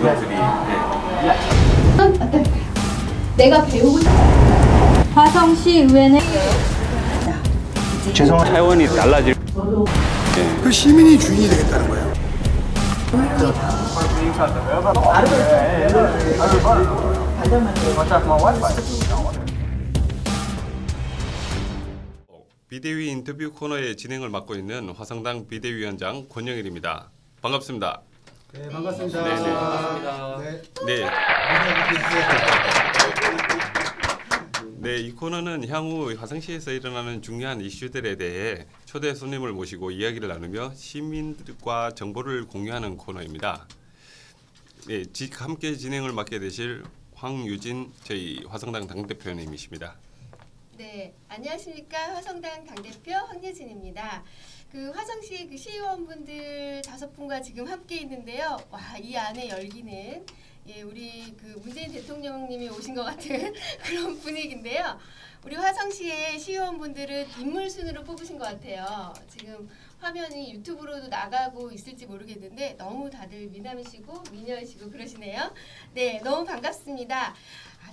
이것들이 어떨까요? 내가 배우고 싶은 화성시 의회는 죄송한 차원이 달라질 그 시민이 주인이 되겠다는 거예요. 비대위 인터뷰 코너의 진행을 맡고 있는 화성당 비대위원장 권영일입니다. 반갑습니다. 네, 반갑습니다. 네, 네. 반갑습니다. 네. 네, 이 코너는 향후 화성시에서 일어나는 중요한 이슈들에 대해 초대 손님을 모시고 이야기를 나누며 시민들과 정보를 공유하는 코너입니다. 네, 함께 진행을 맡게 되실 황유진 저희 화성당 당대표님이십니다. 네, 안녕하십니까. 화성당 당대표 황예진입니다. 그 화성시 그 시의원분들 5분과 지금 함께 있는데요. 와, 이 안에 열기는 우리 그 문재인 대통령님이 오신 것 같은 그런 분위기인데요. 우리 화성시의 시의원분들은 인물 순으로 뽑으신 것 같아요. 지금 화면이 유튜브로도 나가고 있을지 모르겠는데 너무 다들 미남이시고 미녀이시고 그러시네요. 네, 너무 반갑습니다.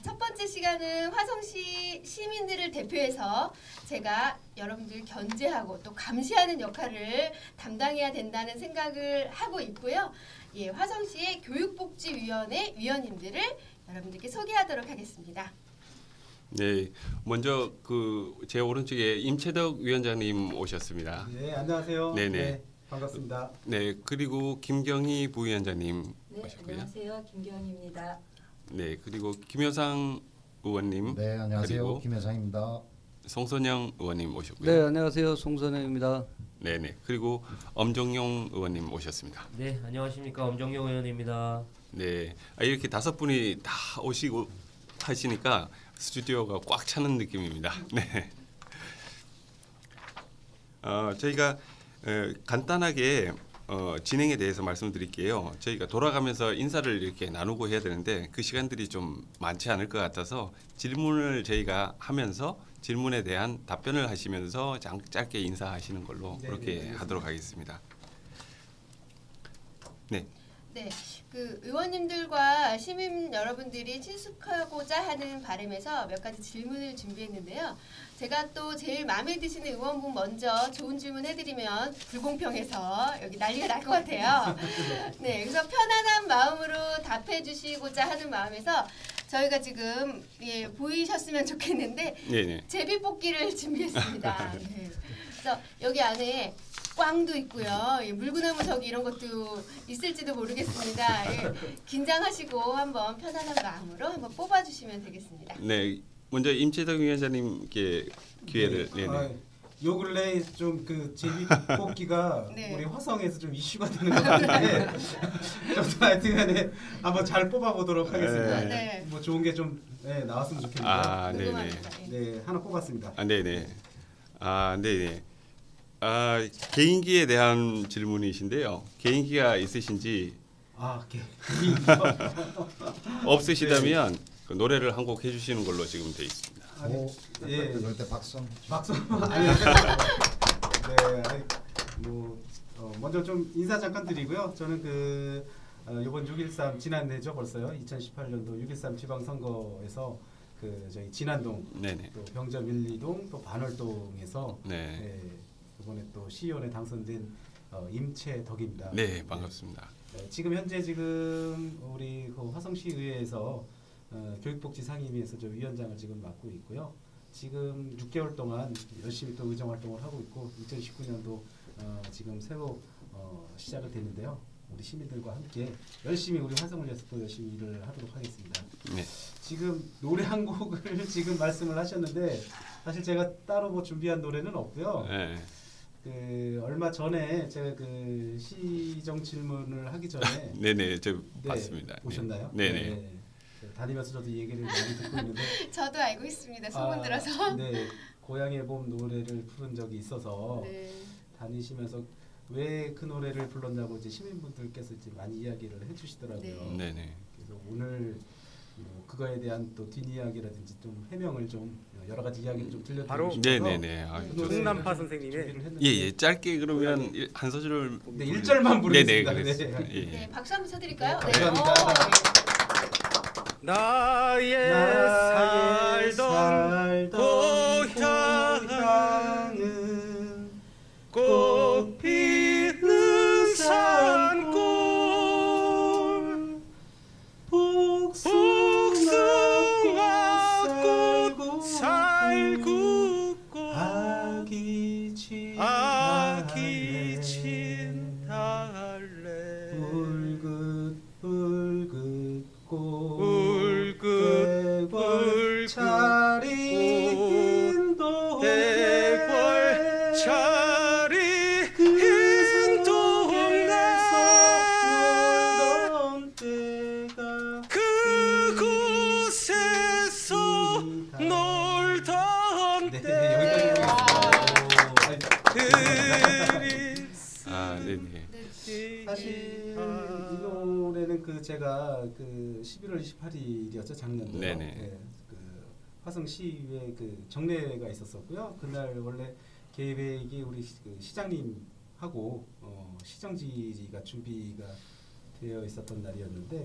첫 번째 시간은 화성시 시민들을 대표해서 제가 여러분들 견제하고 또 감시하는 역할을 담당해야 된다는 생각을 하고 있고요. 예, 화성시의 교육복지위원회 위원님들을 여러분들께 소개하도록 하겠습니다. 네, 먼저 제 오른쪽에 임채덕 위원장님 오셨습니다. 네, 안녕하세요. 네네. 네, 반갑습니다. 네, 그리고 김경희 부위원장님 네, 오셨고요. 안녕하세요. 김경희입니다. 네, 그리고 김효상 의원님. 네, 안녕하세요. 그리고 김효상입니다. 송선영 의원님 오셨고요. 네, 안녕하세요. 송선영입니다. 네네. 그리고 엄정용 의원님 오셨습니다. 네, 안녕하십니까. 엄정용 의원입니다. 네, 이렇게 5분이 다 오시고 하시니까 스튜디오가 꽉 차는 느낌입니다. 네. 저희가 간단하게 진행에 대해서 말씀드릴게요. 저희가 돌아가면서 인사를 이렇게 나누고 해야 되는데 그 시간들이 좀 많지 않을 것 같아서 질문을 저희가 하면서 질문에 대한 답변을 하시면서 짧게 인사하시는 걸로 네, 그렇게 네, 하도록 하겠습니다. 네. 네, 그 의원님들과 시민 여러분들이 친숙하고자 하는 바람에서 몇 가지 질문을 준비했는데요. 제가 또 제일 마음에 드시는 의원분 먼저 좋은 질문 해드리면 불공평해서 여기 난리가 날 것 같아요. 네, 그래서 편안한 마음으로 답해 주시고자 하는 마음에서 저희가 지금 보이셨으면 좋겠는데 네네. 제비뽑기를 준비했습니다. 네. 그래서 여기 안에 꽝도 있고요. 물구나무 저기 이런 것도 있을지도 모르겠습니다. 긴장하시고 한번 편안한 마음으로 한번 뽑아주시면 되겠습니다. 네, 먼저 임채덕 위원장님께 기회를. 네. 네네. 요 근래 좀 그 제비 뽑기가 네. 우리 화성에서 좀 이슈가 되는 것 같은데 저도 하여튼간에 한번 잘 뽑아보도록 하겠습니다. 네. 뭐 좋은 게 좀 나왔으면 좋겠는데요. 아, 네네. 궁금합니다. 네, 하나 뽑았습니다. 아, 네네. 아, 네네. 개인기에 대한 질문이신데요. 개인기가 있으신지 없으시다면 그 노래를 한 곡 해주시는 걸로 지금 돼 있습니다. 예. 이럴 때 박수. 아니, 네, 뭐 먼저 좀 인사 잠깐 드리고요. 저는 이번 6.13 지난해죠 벌써요. 2018년도 6.13 지방선거에서 저희 진안동, 네네. 또 병점 1, 2동, 또 반월동에서 네. 이번에 또 시의원에 당선된 임채덕입니다. 네, 반갑습니다. 네, 지금 현재 우리 화성시의회에서 교육복지 상임위에서 저 위원장을 지금 맡고 있고요. 지금 6개월 동안 열심히 또 의정 활동을 하고 있고 2019년도 지금 새로 시작을 됐는데요. 우리 시민들과 함께 열심히 우리 화성을 위해서 또 열심히 일을 하도록 하겠습니다. 네. 지금 노래 한 곡을 지금 말씀을 하셨는데 사실 제가 따로 뭐 준비한 노래는 없고요. 네. 얼마 전에 제가 시정 질문을 하기 전에 네네, 저 봤습니다. 보셨나요? 네네. 다니면서 저도 얘기를 많이 듣고 있는데 저도 알고 있습니다. 소문 들어서. 네, 고향의 봄 노래를 부른 적이 있어서 네. 다니시면서 왜 그 노래를 불렀냐고 이제 시민분들께서 이제 많이 이야기를 해주시더라고요. 네. 네네. 그래서 오늘 뭐 그거에 대한 또 뒷이야기라든지 좀 해명을 좀 여러 가지 이야기를 좀 들려드리고 바로 싶어서 네네네. 아, 네. 좋습니다. 송남파 선생님의 준비를 했는데 예예. 짧게 그러면 한 소절. 네, 1절만 부르겠습니다. 네네. 네. 그랬습니다. 예. 네, 박수 한번 쳐드릴까요? 네, 감사합니다. 나의 살던 고향은 꽃 피는 산골 복숭아 꽃 살구고 아기 친달래 붉은 붉은 꿀 차린 대궐 차린 동네 놀던 때가 그곳에서 놀던 네, 때 여기까지 아 네네. 사실 이 노래는 그 제가 그 11월 28일이었죠 작년도요. 네네. 네, 그 화성시의회 그 정례가 있었었고요. 그날 원래 계획이 우리 그 시장님하고 시정지가 준비가 되어 있었던 날이었는데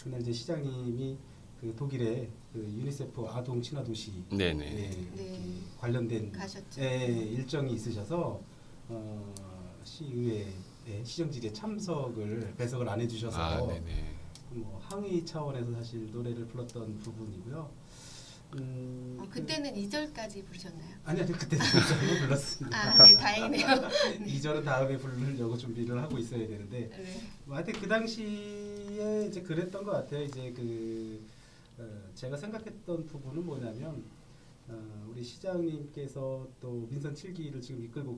그날 이제 시장님이 그 독일의 그 유니세프 아동 친화 도시 네네. 네. 관련된 가셨죠. 일정이 있으셔서 시의회 시정지에 참석을 배석을 안 해주셔서 아 네네. 뭐 항의 차원에서 사실 노래를 불렀던 부분이고요. 그때는 2절까지 부르셨나요? 아니 그때 2절로 불렀습니다. 아, 네, 다행이네요. 2절은 다음에 부르려고 준비를 하고 있어야 되는데 네. 하여튼 그 당시에 이제 그랬던 것 같아요. 이제 제가 생각했던 부분은 뭐냐면 우리 시장님께서 또 민선 7기를 지금 이끌고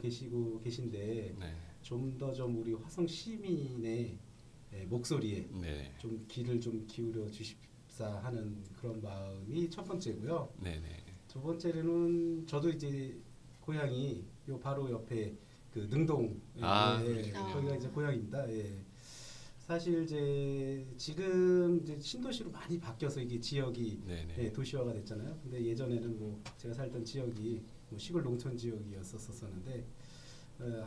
계신데 네. 좀 더 좀 우리 화성 시민의 목소리에 네. 좀 귀를 좀 기울여 주십사 하는 그런 마음이 첫 번째고요. 네네. 두 번째로는 저도 이제 고향이 요 바로 옆에 그 능동 그러시군요. 거기가 이제 고향입니다. 예. 사실 이제 지금 이제 신도시로 많이 바뀌어서 이게 지역이 네네. 도시화가 됐잖아요. 근데 예전에는 뭐 제가 살던 지역이 뭐 시골 농촌 지역이었었는데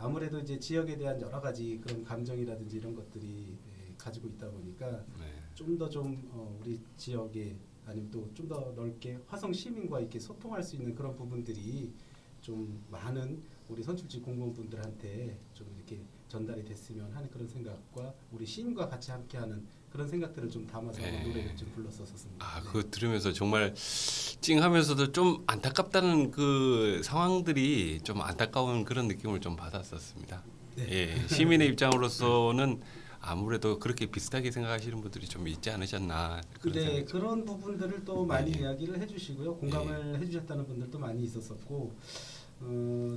아무래도 이제 지역에 대한 여러 가지 그런 감정이라든지 이런 것들이 가지고 있다 보니까 네. 좀 더 좀 우리 지역에 아니면 또 좀 더 넓게 화성 시민과 이렇게 소통할 수 있는 그런 부분들이 좀 많은 우리 선출직 공무원분들한테 좀 이렇게 전달이 됐으면 하는 그런 생각과 우리 시민과 같이 함께하는 그런 생각들을 좀 담아서 네. 노래를 좀 불렀었습니다. 아, 그거 들으면서 정말 찡하면서도 좀 안타깝다는 그 상황들이 좀 안타까운 그런 느낌을 좀 받았었습니다. 네. 예, 시민의 입장으로서는 아무래도 그렇게 비슷하게 생각하시는 분들이 좀 있지 않으셨나 그런 네, 생각이 좀- 그런 부분들을 또 많이 네. 이야기를 해주시고요. 공감을 해주셨다는 분들도 많이 있었었고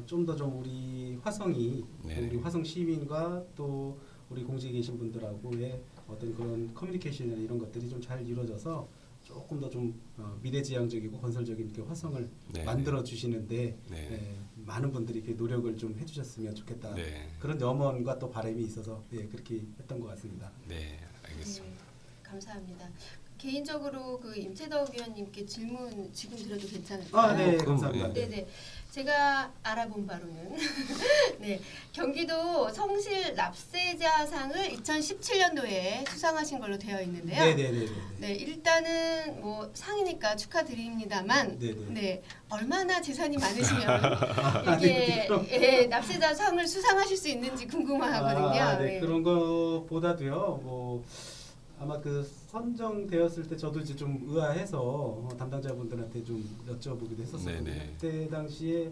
좀 더 좀 우리 화성이 네. 우리 화성 시민과 또 우리 공직에 계신 분들하고의 어떤 그런 커뮤니케이션이나 이런 것들이 좀 잘 이루어져서 조금 더 좀 미래지향적이고 건설적인 이렇게 화성을 네. 만들어 주시는데 네. 많은 분들이 이렇게 노력을 좀 해주셨으면 좋겠다. 네. 그런 염원과 또 바람이 있어서 그렇게 했던 것 같습니다. 네, 알겠습니다. 감사합니다. 개인적으로 그 임채덕 위원님께 질문 지금 드려도 괜찮을까요? 네, 그럼, 감사합니다. 네네. 제가 알아본 바로는 네 경기도 성실 납세자상을 2017년도에 수상하신 걸로 되어 있는데요. 네네네. 네 일단은 뭐 상이니까 축하드립니다만 네네. 네 얼마나 재산이 많으시면 네, 이게 납세자상을 수상하실 수 있는지 궁금하거든요. 네, 그런 거보다도요. 뭐 아마 그 선정되었을 때 저도 이제 좀 의아해서 담당자분들한테 좀 여쭤보기도 했었어요. 네네. 그때 당시에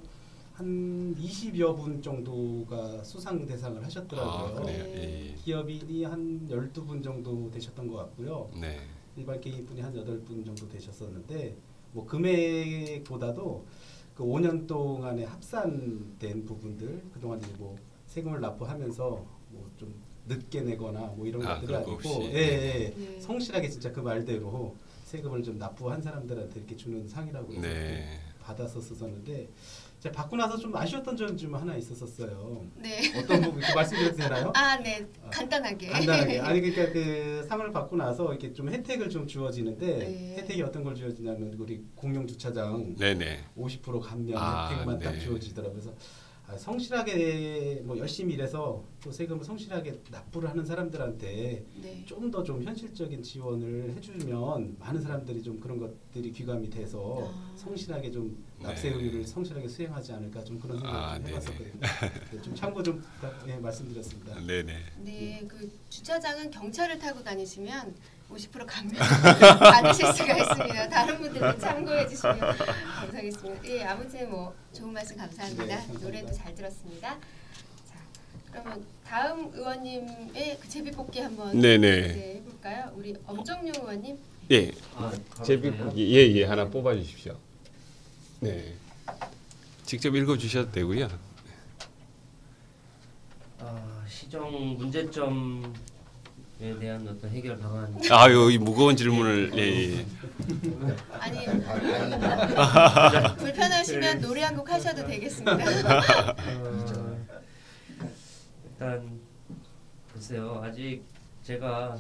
한 20여 분 정도가 수상 대상을 하셨더라고요. 아, 그래요. 네. 예. 기업인이 한 12분 정도 되셨던 것 같고요. 네. 일반 개인분이 한 8분 정도 되셨었는데 뭐 금액보다도 그 5년 동안에 합산된 부분들 그동안 이제 뭐 세금을 납부하면서 뭐 좀 늦게 내거나 뭐 이런 것들이 그런 거 아니고 없이. 네. 성실하게 진짜 그 말대로 세금을 좀 납부한 사람들한테 이렇게 주는 상이라고 해서 네. 받았었었는데 제가 받고 나서 좀 아쉬웠던 점 좀 하나 있었었어요. 네. 어떤 부분 이렇게 말씀드려도 되나요? 아, 네. 간단하게. 간단하게. 아니 그러니까 그 상을 받고 나서 이렇게 좀 혜택을 좀 주어지는데 네. 혜택이 어떤 걸 주어지냐면 우리 공용 주차장 네네. 50% 감면 아, 혜택만 딱 네. 주어지더라고요. 그래서 성실하게 뭐 열심히 일해서 또 세금을 성실하게 납부를 하는 사람들한테 네. 좀 더 좀 현실적인 지원을 해주면 많은 사람들이 좀 그런 것들이 귀감이 돼서 아. 성실하게 좀 네. 납세 의무를 성실하게 수행하지 않을까 좀 그런 생각을 아, 좀 네네. 해봤었거든요. 네, 좀 참고 좀 말씀드렸습니다. 네네. 네, 그 주차장은 경차를 타고 다니시면 50% 감면 받으실 수가 있습니다. 다른 분들은 참고해 주시면 감사하겠습니다. 예, 아무튼 뭐 좋은 말씀 감사합니다. 네, 감사합니다. 노래도 잘 들었습니다. 자, 그러면 다음 의원님의 그 제비뽑기 한번 네네. 네, 해볼까요? 우리 엄정용 의원님. 예. 아, 제비뽑기 예예 하나 뽑아 주십시오. 네. 직접 읽어 주셔도 되고요. 시정 문제점에 대한 어떤 해결 방안. 아유 이 무거운 질문을 예. 아니 불편하시면 노래 한 곡 하셔도 되겠습니다. 일단 글쎄요. 아직 제가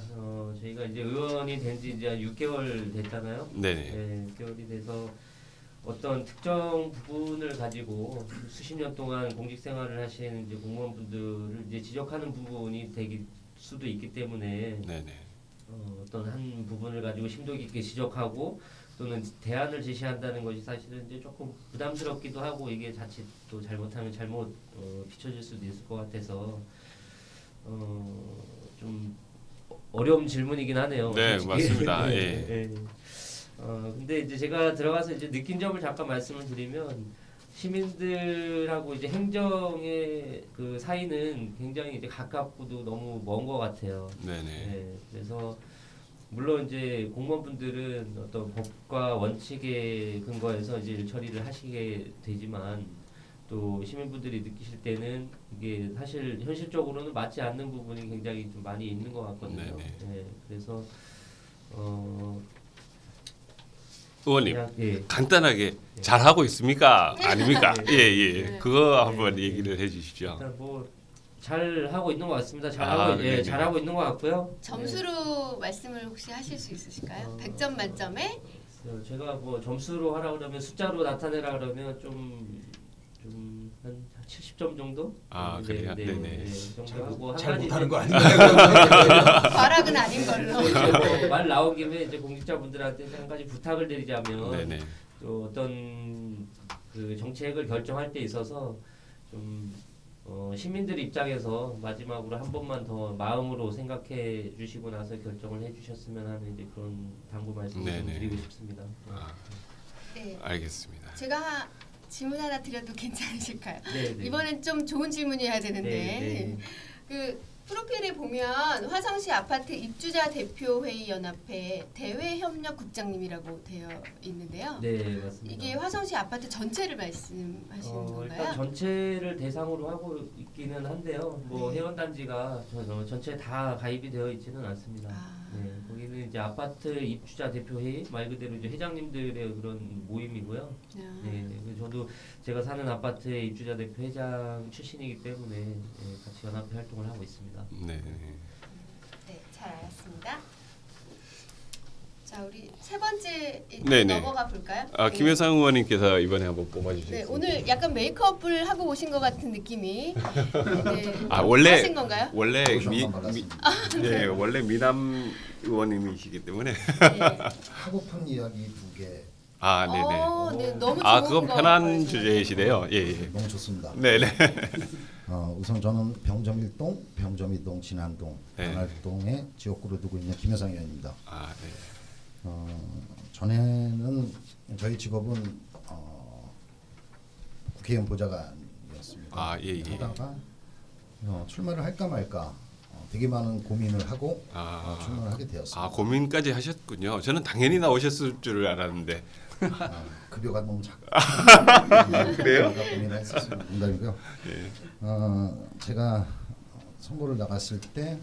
저희가 이제 의원이 된 지 이제 6개월 됐잖아요. 네네. 네, 6개월이 돼서 어떤 특정 부분을 가지고 수십 년 동안 공직 생활을 하신 이제 공무원분들을 이제 지적하는 부분이 될 수도 있기 때문에 네네. 어떤 한 부분을 가지고 심도 깊게 지적하고 또는 대안을 제시한다는 것이 사실은 이제 조금 부담스럽기도 하고 이게 자칫 또 잘못하면 잘못 비춰질 수도 있을 것 같아서 좀 어려운 질문이긴 하네요. 네 솔직히. 맞습니다. 예. 네. 근데 이제 제가 들어가서 이제 느낀 점을 잠깐 말씀을 드리면 시민들하고 이제 행정의 그 사이는 굉장히 이제 가깝고도 너무 먼 것 같아요. 네네. 네, 그래서 물론 이제 공무원분들은 어떤 법과 원칙에 근거해서 이제 일 처리를 하시게 되지만 또 시민분들이 느끼실 때는 이게 사실 현실적으로는 맞지 않는 부분이 굉장히 좀 많이 있는 것 같거든요. 네네. 네, 그래서 의원님 그냥, 예. 간단하게 잘 하고 있습니까? 아닙니까? 네. 예예. 네. 그거 한번 얘기를 해주십시오. 일단 뭐 잘 하고 있는 것 같습니다. 네네. 잘 하고 있는 것 같고요. 점수로 말씀을 혹시 하실 수 있으실까요? 100점 만점에 제가 뭐 점수로 하라 그러면 숫자로 나타내라 그러면 좀 한 70점 정도? 아, 그래요? 네네. 정도 하고 한 잘 가지 못하는 이제 거 아닌가요? 과락은 아닌 걸로. 이제 뭐말 나온 김에 이제 공직자분들한테 한 가지 부탁을 드리자면 네네. 또 어떤 그 정책을 결정할 때 있어서 좀 시민들 입장에서 마지막으로 한 번만 더 마음으로 생각해 주시고 나서 결정을 해 주셨으면 하는 이제 그런 당부 말씀을 좀 네네. 드리고 싶습니다. 아, 네, 알겠습니다. 제가 질문 하나 드려도 괜찮으실까요? 네, 네. 이번엔 좀 좋은 질문이어야 되는데 네, 네. 그 프로필에 보면 화성시 아파트 입주자 대표회의 연합회 대외협력국장님이라고 되어 있는데요. 네, 맞습니다. 이게 화성시 아파트 전체를 말씀하시는 건가요? 일단 전체를 대상으로 하고 있기는 한데요. 뭐 네. 회원단지가 전체 다 가입이 되어 있지는 않습니다. 아. 네, 거기는 이제 아파트 입주자 대표회의 말 그대로 이제 회장님들의 그런 모임이고요. 아. 네, 저도 제가 사는 아파트의 입주자 대표 회장 출신이기 때문에 같이 연합회 활동을 하고 있습니다. 네. 네, 잘 알았습니다. 자, 우리 세 번째 네네. 넘어가 볼까요? 아 네. 김효상 의원님께서 이번에 한번 뽑아주셨습니다. 네, 오늘 약간 메이크업을 하고 오신 것 같은 느낌이. 네. 아 원래 하신 건가요? 원래 네. 원래 미남 의원님이시기 때문에 네. 하고픈 이야기 2개 아 네네. 네, 너무 좋은 아 그건 거 편한 보여주셨네요. 주제이시대요. 예. 너무 좋습니다. 네네. 우선 저는 병점 1동, 병점 2동, 진안동, 네. 방알동에 지역구를 두고 있는 김효상 의원입니다. 아 네. 전에는 저희 직업은 국회의원 보좌관이었습니다. 아, 예. 하다가 출마를 할까 말까 되게 많은 고민을 하고 출마를 하게 되었습니다. 아 고민까지 하셨군요. 저는 당연히 나오셨을 줄 알았는데. 급여가 너무 작고 그래요? 고민을 했었습니다. 농담이고요. 예. 제가 선거를 나갔을 때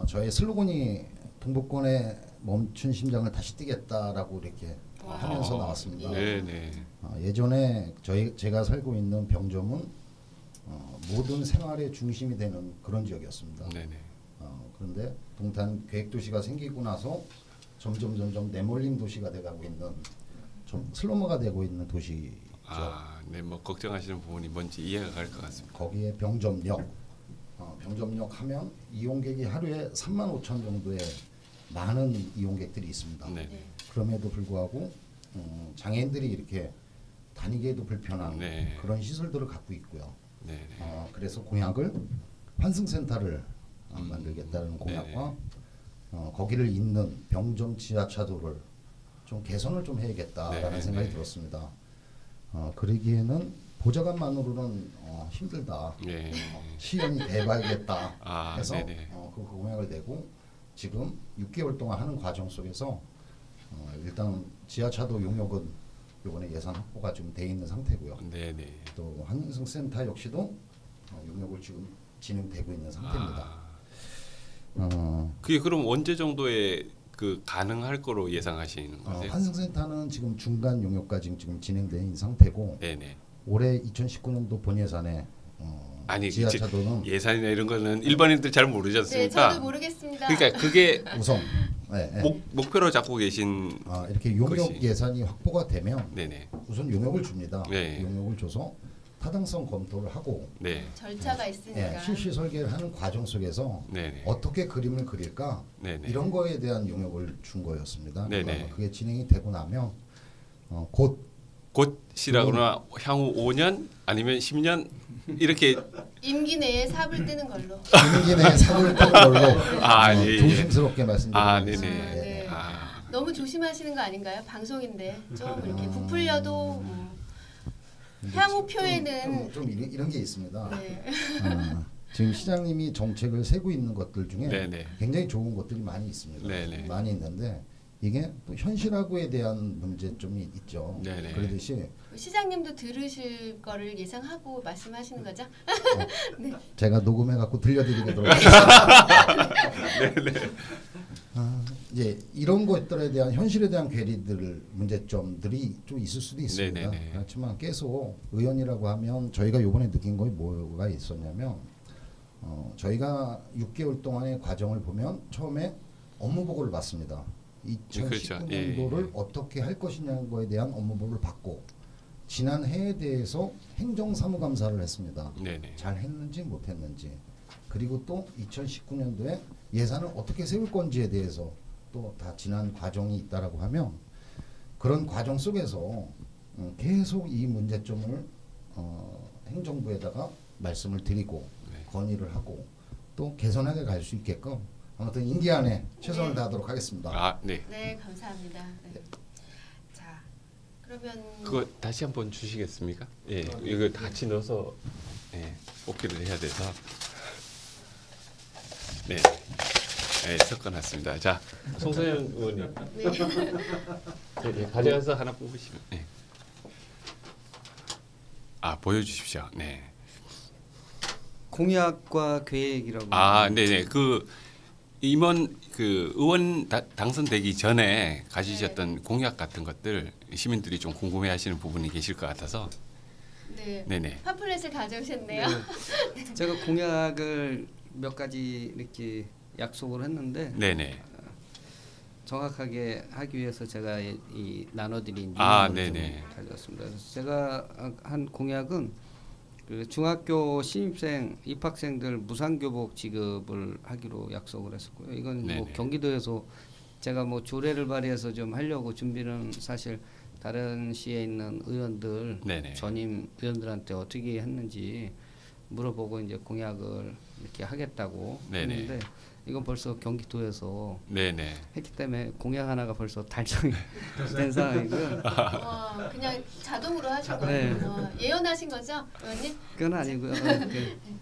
저의 슬로건이 동북권의 멈춘 심장을 다시 뛰겠다라고 이렇게 하면서 나왔습니다. 네네. 예전에 제가 살고 있는 병점은 모든 생활의 중심이 되는 그런 지역이었습니다. 네네. 그런데 동탄 계획도시가 생기고 나서 점점 내몰림 도시가 돼가고 있는 좀 슬럼화가 되고 있는 도시죠. 네, 뭐 걱정하시는 부분이 뭔지 이해가 갈 것 같습니다. 거기에 병점역 하면 이용객이 하루에 3만 5천 정도의 많은 이용객들이 있습니다. 네. 그럼에도 불구하고 장애인들이 이렇게 다니기에도 불편한 네. 그런 시설들을 갖고 있고요. 네. 그래서 공약을 환승센터를 만들겠다는 공약과 거기를 잇는 병점 지하차도를 좀 개선을 좀 해야겠다라는 네. 생각이 네. 들었습니다. 그러기에는 보좌관만으로는 힘들다. 네. 시연이 돼봐야겠다 해서 네네. 그 공약을 내고 지금 6개월 동안 하는 과정 속에서 일단 지하차도 용역은 이번에 예산 확보가 좀 돼 있는 상태고요. 네네. 또 환승센터 역시도 용역을 지금 진행되고 있는 상태입니다. 그게 그럼 언제 정도에 그 가능할 거로 예상하시는 거세요? 환승센터는 지금 중간 용역까지 지금 진행되어 있는 상태고 네네. 올해 2019년도 본 예산에 아니 지하차도는 예산이나 이런 거는 일반인들 잘 모르지 네, 않습니까? 저도 모르겠습니다. 그러니까 그게 우선 목표로 잡고 계신 이렇게 용역 것이. 예산이 확보가 되면 네네. 우선 용역을 줍니다. 네. 용역을 줘서 타당성 검토를 하고 네. 절차가 있으니까. 실시 설계를 하는 과정 속에서 네네. 어떻게 그림을 그릴까 네네. 이런 거에 대한 용역을 준 거였습니다. 네네. 그러니까 그게 진행이 되고 나면 곧이라거나 향후 5년 아니면 10년 이렇게 임기 내에 삽을 뜨는 걸로. 임기 내에 삽을 뜬 걸로 예. 조심스럽게 말씀드리겠습니다. 네네. 네. 너무 조심하시는 거 아닌가요? 방송인데 좀 이렇게 부풀려도 향후 표에는 좀 이런 게 있습니다. 네. 지금 시장님이 정책을 세고 있는 것들 중에 네네. 굉장히 좋은 것들이 많이 있습니다. 네네. 많이 있는데 이게 또 현실화구에 대한 문제점이 있죠. 네네. 그러듯이 시장님도 들으실 거를 예상하고 말씀하시는 거죠? 네. 제가 녹음해 갖고 들려드리도록 하겠습니다. 이제 이런 것들에 대한 현실에 대한 괴리들 문제점들이 좀 있을 수도 있습니다. 네네네. 그렇지만 계속 의원이라고 하면 저희가 이번에 느낀 거에 뭐가 있었냐면 저희가 6개월 동안의 과정을 보면 처음에 업무 보고를 받습니다. 2019년도를 그렇죠. 어떻게 할 것이냐는 거에 대한 업무 보고를 받고 지난 해에 대해서 행정사무감사를 했습니다. 네네. 잘 했는지 못했는지 그리고 또 2019년도에 예산을 어떻게 세울 건지에 대해서 또 다 지난 과정이 있다라고 하면 그런 과정 속에서 계속 이 문제점을 행정부에다가 말씀을 드리고 건의를 하고 또 개선하게 갈 수 있게끔 아무튼 임기 안에 최선을 다하도록 하겠습니다. 네. 네, 감사합니다. 네. 자, 그러면 그거 다시 한번 주시겠습니까? 예, 이거 같이 넣어서 뽑기를 해야 돼서 네, 섞어놨습니다. 자, 송소연 의원님, 네, 가져가서 하나 뽑으시면, 보여주십시오. 네. 공약과 계획이라고. 네네. 그 임원 그 의원 당선되기 전에 가지셨던 공약 같은 것들 시민들이 좀 궁금해하시는 부분이 계실 것 같아서. 네. 네네. 팜플렛을 가져오셨네요. 네. 제가 공약을 몇 가지 이렇게 약속을 했는데. 네네. 정확하게 하기 위해서 제가 이 나눠드린 네네. 가져왔습니다. 그래서 제가 한 공약은 그 중학교 신입생 입학생들 무상교복 지급을 하기로 약속을 했었고요. 이건 뭐 경기도에서 제가 뭐 조례를 발의해서 좀 하려고 준비는 사실 다른 시에 있는 의원들 전임 의원들한테 어떻게 했는지 물어보고 이제 공약을 이렇게 하겠다고 했는데 이건 벌써 경기도에서 했기 때문에 공약 하나가 벌써 달성이 된 상황이고요. 그냥 자동으로 하신 거예요. 예언하신 거죠, 의원님? 그건 아니고요.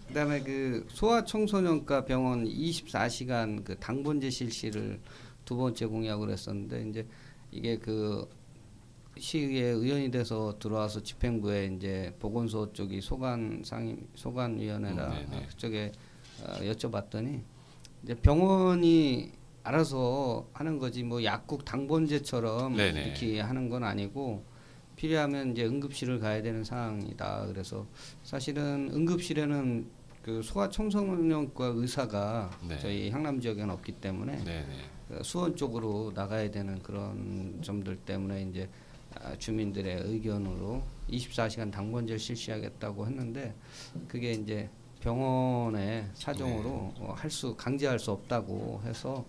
그다음에 그 소아청소년과 병원 24시간 그 당번제 실시를 두 번째 공약을 했었는데 이제 이게 그 시의회 의원이 돼서 들어와서 집행부에 이제 보건소 쪽이 소관위원회라 그쪽에 여쭤봤더니 이제 병원이 알아서 하는 거지 뭐 약국 당번제처럼 네네. 이렇게 하는 건 아니고 필요하면 이제 응급실을 가야 되는 상황이다. 그래서 사실은 응급실에는 그 소아청소년과 의사가 네. 저희 향남 지역에는 없기 때문에 네네. 수원 쪽으로 나가야 되는 그런 점들 때문에 이제 주민들의 의견으로 24시간 당번제를 실시하겠다고 했는데 그게 이제 병원의 사정으로 강제할 수 없다고 해서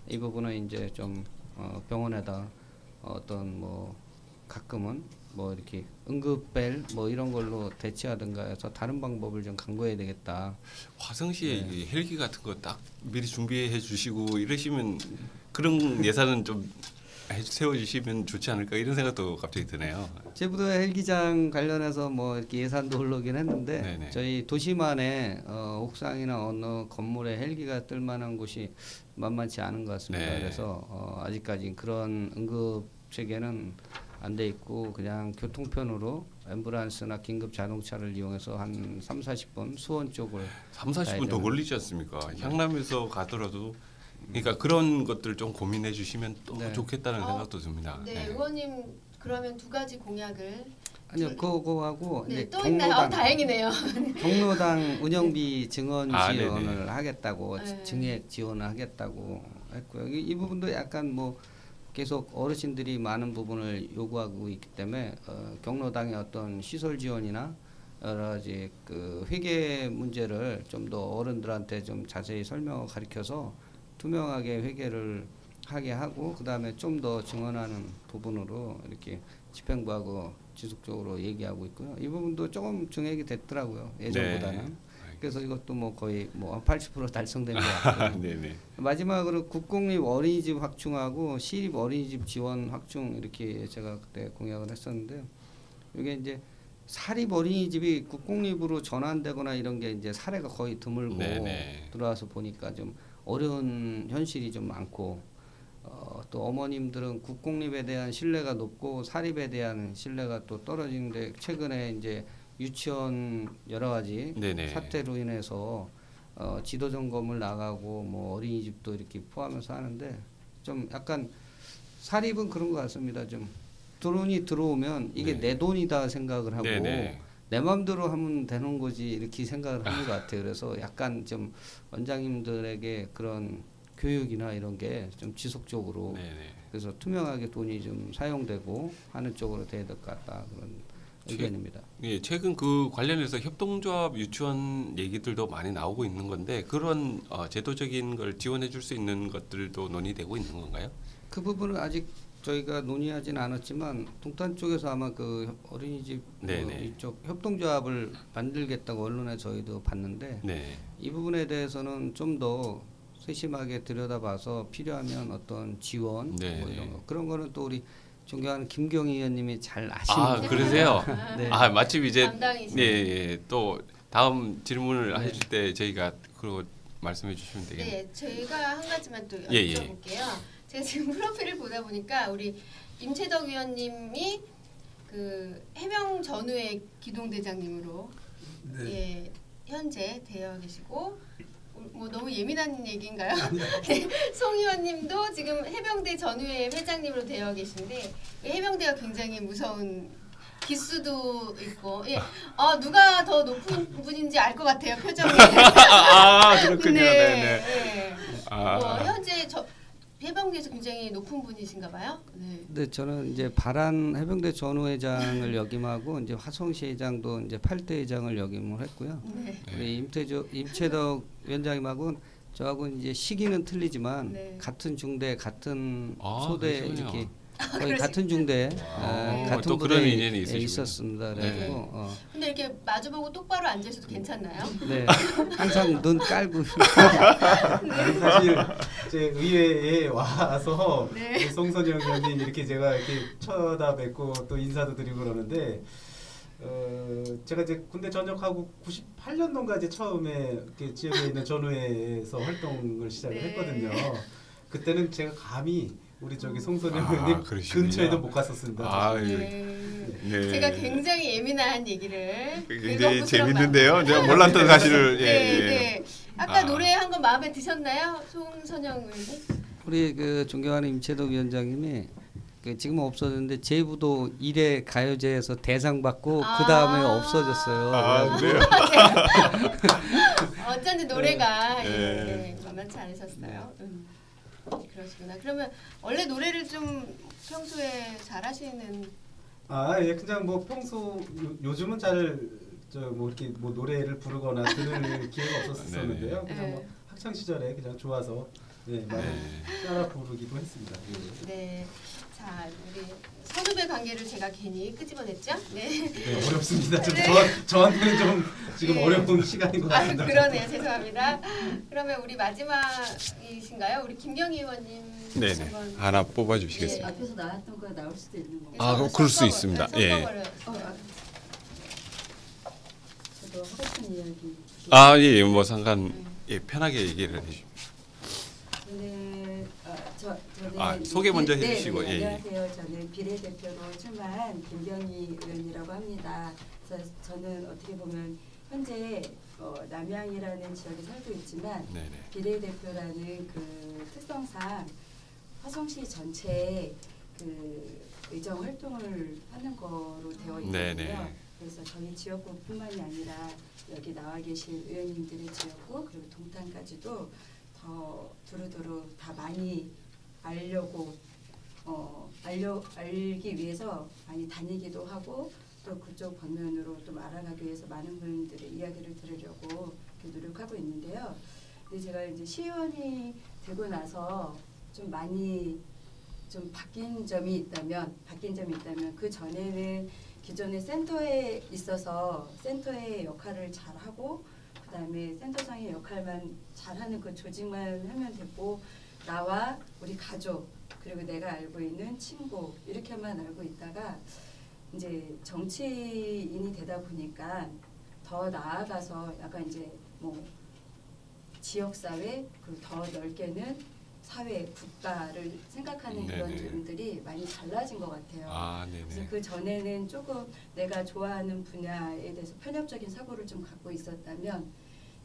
이 부분은 이제 좀 병원에다 어떤 뭐 가끔은 뭐 이렇게 응급벨 뭐 이런 걸로 대체하든가 해서 다른 방법을 좀 강구해야 되겠다. 화성시에 이 헬기 같은 거 딱 미리 준비해 주시고 이러시면 그런 예산은 좀 세워주시면 좋지 않을까 이런 생각도 갑자기 드네요. 제부도 헬기장 관련해서 뭐 이렇게 예산도 올라오긴 했는데 네네. 저희 도시만의 옥상이나 어느 건물에 헬기가 뜰 만한 곳이 만만치 않은 것 같습니다. 네. 그래서 아직까지 그런 응급 체계는 안 돼 있고 그냥 교통편으로 앰뷸런스나 긴급 자동차를 이용해서 한 3, 40분 수원 쪽을 3, 40분 더 걸리지 않습니까? 향남에서 가더라도 그러니까 그런 것들 좀 고민해 주시면 또 네. 좋겠다는 생각도 듭니다. 네, 의원님 그러면 두 가지 공약을 아니요 그거하고 네, 이제 또 있나요? 다행이네요. 경로당 운영비 증원 아, 지원을 네네. 하겠다고 네. 증액 지원을 하겠다고 했고요. 이 부분도 약간 뭐 계속 어르신들이 많은 부분을 요구하고 있기 때문에 경로당의 어떤 시설 지원이나 여러 가지 그 회계 문제를 좀 더 어른들한테 좀 자세히 설명을 가르쳐서 투명하게 회계를 하게 하고 그 다음에 좀 더 증언하는 부분으로 이렇게 집행부하고 지속적으로 얘기하고 있고요. 이 부분도 조금 증액이 됐더라고요. 예전보다는. 네. 그래서 이것도 뭐 거의 뭐 80% 달성된 것 같고요. 네네. 마지막으로 국공립 어린이집 확충하고 시립 어린이집 지원 확충 이렇게 제가 그때 공약을 했었는데요. 이게 이제 사립 어린이집이 국공립으로 전환되거나 이런 게 이제 사례가 거의 드물고 네네. 들어와서 보니까 좀 어려운 현실이 좀 많고 또 어머님들은 국공립에 대한 신뢰가 높고 사립에 대한 신뢰가 또 떨어지는데 최근에 이제 유치원 여러 가지 네네. 사태로 인해서 지도 점검을 나가고 뭐 어린이집도 이렇게 포함해서 하는데 좀 약간 사립은 그런 것 같습니다. 좀 돈이 들어오면 이게 네. 내 돈이다 생각을 하고 네네. 내 마음대로 하면 되는 거지 이렇게 생각을 하는 것 같아요. 그래서 약간 좀 원장님들에게 그런 교육이나 이런 게 좀 지속적으로 네네. 그래서 투명하게 돈이 좀 사용되고 하는 쪽으로 돼야 될 것 같다 그런 의견입니다. 예, 최근 그 관련해서 협동조합 유치원 얘기들도 많이 나오고 있는 건데 그런 제도적인 걸 지원해 줄 수 있는 것들도 논의되고 있는 건가요? 그 부분은 아직 저희가 논의하지는 않았지만 동탄 쪽에서 아마 그 어린이집 이쪽 협동조합을 만들겠다고 언론에 저희도 봤는데 네. 이 부분에 대해서는 좀 더 세심하게 들여다봐서 필요하면 어떤 지원 뭐 이런 거 그런 거는 또 우리 존경하는 김경희 의원님이 잘 아시는 아 그러세요? 네. 아 마침 이제 담당이시네. 예, 또 다음 질문을 하실 때 저희가 그거 말씀해 주시면 되겠네요. 네, 제가 한 가지만 또 예, 예. 여쭤볼게요. 제가 지금 프로필을 보다 보니까 우리 임채덕 위원님이 그 해명 전후의 기동대장님으로 예, 현재 되어 계시고 뭐 너무 예민한 얘기인가요? 네, 송 의원님도 지금 해병대 전후의 회장님으로 되어 계신데 해병대가 굉장히 무서운 기수도 있고 예, 누가 더 높은 분인지 알 것 같아요 표정이. 아 그렇군요. 네, 네네. 네. 아. 현재 해병대에서 굉장히 높은 분이신가 봐요. 네. 네, 저는 이제 바란 해병대 전후회장을 역임하고 이제 화성시 회장도 이제 8대 회장을 역임을 했고요. 네. 우리 임채덕 위원장님하고는 저하고는 이제 시기는 틀리지만 네. 같은 중대, 같은 소대 그러시군요. 이렇게 거의 같은 중대, 같은 또 그런 부대에 인연이 있으시군요. 있었습니다. 그래가지고 근데 이렇게 마주보고 똑바로 앉으셔도 괜찮나요? 네, 항상 눈 깔고 아니, 사실 제 의회에 와서 네. 송선영 의원님 이렇게 제가 이렇게 쳐다뵙고 또 인사도 드리고 그러는데 제가 이제 군대 전역하고 98년도까지 처음에 이렇게 지역에 있는 전후회에서 활동을 시작을 네. 했거든요. 그때는 제가 감히 우리 저기 송선영 아, 의원님 그러시군요. 근처에도 못 갔었습니다. 아, 네. 네. 제가 굉장히 예민한 얘기를 굉장히 긁어부스럼만- 재밌는데요. 제가 몰랐던 사실을 네, 예, 예. 네. 아까 아. 노래 한 거 마음에 드셨나요? 송선영 의원님? 우리 그 존경하는 임채덕 위원장님이 그 지금은 없어졌는데 제부도 1회 가요제에서 대상 받고 그 다음에 없어졌어요. 아, 그래요? 어쩐지 노래가 네. 예, 만만치 않으셨어요. 그러시구나. 그러면 원래 노래를 좀 평소에 잘하시는 예, 그냥 뭐 평소 요즘은 잘 뭐 이렇게 뭐 노래를 부르거나 들을 기회가 없었었는데요. 네. 그냥 뭐 학창 시절에 그냥 좋아서 많이 따라 부르기도 했습니다. 네. 자, 우리 선후배 관계를 제가 괜히 끄집어냈죠? 네. 네, 어렵습니다. 좀 네. 저한테는 좀 지금 네. 어려운 시간인 것 같습니다. 그러네요. 죄송합니다. 그러면 우리 마지막이신가요? 우리 김경희 의원님 네네. 한번 하나 뽑아주시겠습니다. 앞에서 나왔던 거 나올 수도 있는 거. 아, 그럴 수 있습니다. 예. 저도 하고 싶은 이야기. 아, 예, 뭐 상관 편하게 얘기를 해주십시오. 네, 저는 소개 먼저 해주시고. 예. 안녕하세요. 저는 비례대표로 출마한 김경희 의원이라고 합니다. 그래서 저는 어떻게 보면 현재 남양이라는 지역에 살고 있지만 네네. 비례대표라는 그 특성상 화성시 전체에 그 의정 활동을 하는 거로 되어 있거든요. 네네. 그래서 저희 지역구뿐만이 아니라 여기 나와 계신 의원님들의 지역구 그리고 동탄까지도 더 두루두루 다 많이 알려고 알기 위해서 많이 다니기도 하고 또 그쪽 방면으로 좀 알아가기 위해서 많은 분들의 이야기를 들으려고 이렇게 노력하고 있는데요. 근데 제가 이제 시의원이 되고 나서 좀 많이 좀 바뀐 점이 있다면 그 전에는 기존의 센터에 있어서 센터의 역할을 잘하고 그다음에 센터장의 역할만 잘하는 그 조직만 하면 되고 나와 우리 가족 그리고 내가 알고 있는 친구 이렇게만 알고 있다가 이제 정치인이 되다 보니까 더 나아가서 약간 이제 뭐 지역사회 그리고 더 넓게는 사회, 국가를 생각하는 그런 네네. 점들이 많이 달라진 것 같아요. 아, 그래서 네네. 그 전에는 조금 내가 좋아하는 분야에 대해서 편협적인 사고를 좀 갖고 있었다면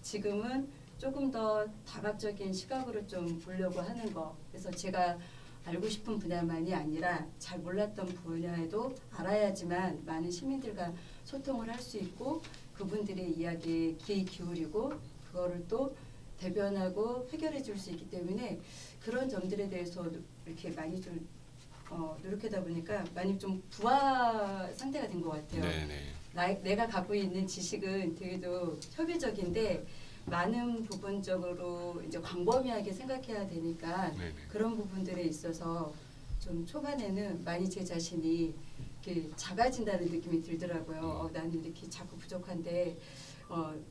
지금은 조금 더 다각적인 시각으로 좀 보려고 하는 거. 그래서 제가 알고 싶은 분야만이 아니라 잘 몰랐던 분야에도 알아야지만 많은 시민들과 소통을 할 수 있고 그분들의 이야기에 귀 기울이고 그거를 또 대변하고 해결해 줄 수 있기 때문에 그런 점들에 대해서 이렇게 많이 좀 노력하다 보니까 많이 좀 부화 상태가 된 것 같아요. 네네. 내가 갖고 있는 지식은 되게도 협의적인데 많은 부분적으로 이제 광범위하게 생각해야 되니까 네네. 그런 부분들에 있어서 좀 초반에는 많이 제 자신이 이렇게 작아진다는 느낌이 들더라고요. 나는 이렇게 자꾸 부족한데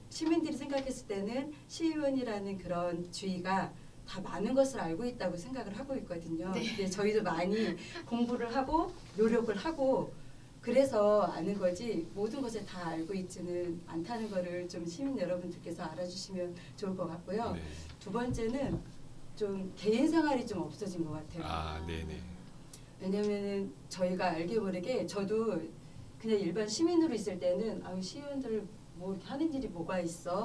시민들이 생각했을 때는 시의원이라는 그런 주의가 다 많은 것을 알고 있다고 생각을 하고 있거든요. 네. 근데 저희도 많이 공부를 하고 노력을 하고 그래서 아는 거지 모든 것을 다 알고 있지는 않다는 거를 좀 시민 여러분들께서 알아주시면 좋을 것 같고요. 네. 두 번째는 좀 개인 생활이 좀 없어진 것 같아요. 아, 네네. 왜냐면은 저희가 알게 모르게 저도 그냥 일반 시민으로 있을 때는 시의원들 뭐 이렇게 하는 일이 뭐가 있어?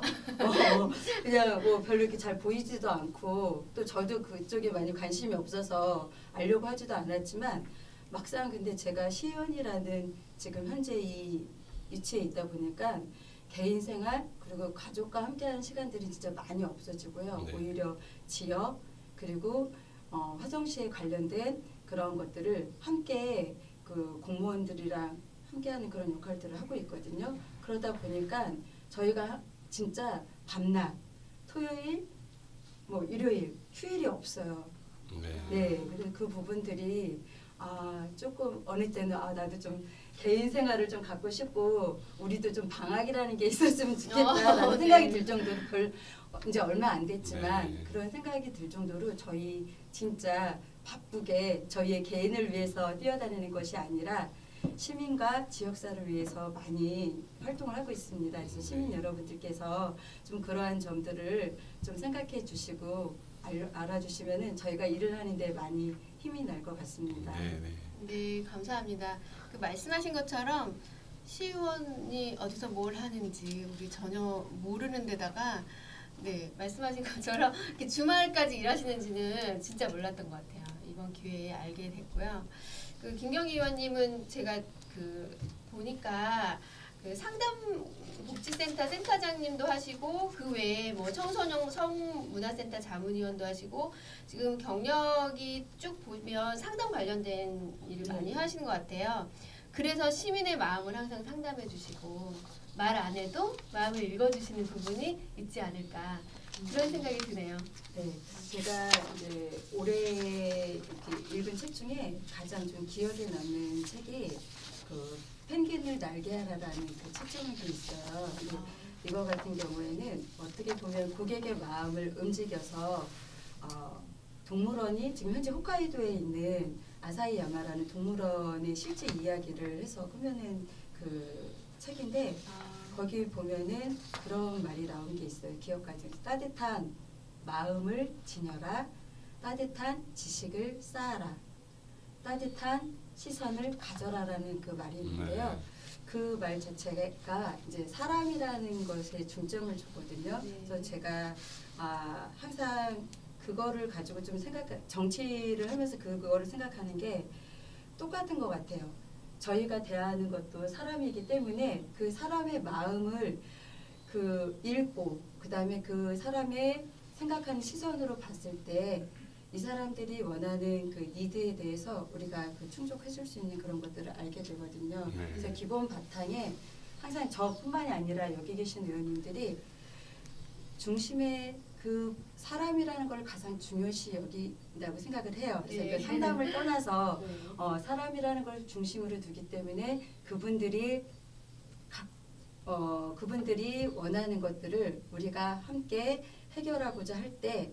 그냥 뭐 별로 이렇게 잘 보이지도 않고 또 저도 그쪽에 많이 관심이 없어서 알려고 하지도 않았지만 막상 근데 제가 시의원이라는 지금 현재 이 위치에 있다 보니까 개인 생활 그리고 가족과 함께하는 시간들이 진짜 많이 없어지고요. 네. 오히려 지역 그리고 화성시에 관련된 그런 것들을 함께 그 공무원들이랑 함께하는 그런 역할들을 하고 있거든요. 그러다 보니까 저희가 진짜 밤낮 토요일 뭐 일요일 휴일이 없어요. 네, 그래서 그 부분들이 조금 어느 때는 나도 좀 개인 생활을 좀 갖고 싶고 우리도 좀 방학이라는 게 있었으면 좋겠다라는 생각이 들 정도로 이제 얼마 안 됐지만 그런 생각이 들 정도로 저희 진짜 바쁘게 저희의 개인을 위해서 뛰어다니는 것이 아니라 시민과 지역사를 위해서 많이 활동을 하고 있습니다. 그래서 시민 여러분들께서 좀 그러한 점들을 좀 생각해 주시고 알아주시면은 저희가 일을 하는데 많이 힘이 날 것 같습니다. 네, 감사합니다. 그 말씀하신 것처럼 시의원이 어디서 뭘 하는지 우리 전혀 모르는 데다가 네, 말씀하신 것처럼 이렇게 주말까지 일하시는지는 진짜 몰랐던 것 같아요. 이번 기회에 알게 됐고요. 그 김경희 의원님은 제가 그 보니까 그 상담복지센터 센터장님도 하시고 그 외에 뭐 청소년 성문화센터 자문위원도 하시고 지금 경력이 쭉 보면 상담 관련된 일을 많이 하시는 것 같아요. 그래서 시민의 마음을 항상 상담해 주시고 말 안 해도 마음을 읽어주시는 부분이 있지 않을까 그런 생각이 드네요. 네, 제가 이제 올해 이렇게 읽은 책 중에 가장 좀 기억에 남는 책이 그 펭귄을 날개하라라는 그 책 제목이 있어요. 근데 이거 같은 경우에는 어떻게 보면 고객의 마음을 움직여서 동물원이 지금 현재 홋카이도에 있는 아사히 야마라는 동물원의 실제 이야기를 해서 꾸며낸 그 책인데 거기 보면은 그런 말이 나온 게 있어요. 기억까지 따뜻한 마음을 지녀라, 따뜻한 지식을 쌓아라, 따뜻한 시선을 가져라라는 그 말이 있는데요. 그 말 자체가 이제 사람이라는 것에 중점을 줬거든요. 그래서 제가 항상 그거를 가지고 좀 정치를 하면서 그거를 생각하는 게 똑같은 것 같아요. 저희가 대하는 것도 사람이기 때문에 그 사람의 마음을 그 읽고 그다음에 그 사람의 생각하는 시선으로 봤을 때 이 사람들이 원하는 그 니드에 대해서 우리가 그 충족해줄 수 있는 그런 것들을 알게 되거든요. 그래서 기본 바탕에 항상 저뿐만이 아니라 여기 계신 의원님들이 중심에 그 사람이라는 걸 가장 중요시 여긴다고 생각을 해요. 그래서 네. 그 상담을 떠나서 사람이라는 걸 중심으로 두기 때문에 그분들이 원하는 것들을 우리가 함께 해결하고자 할 때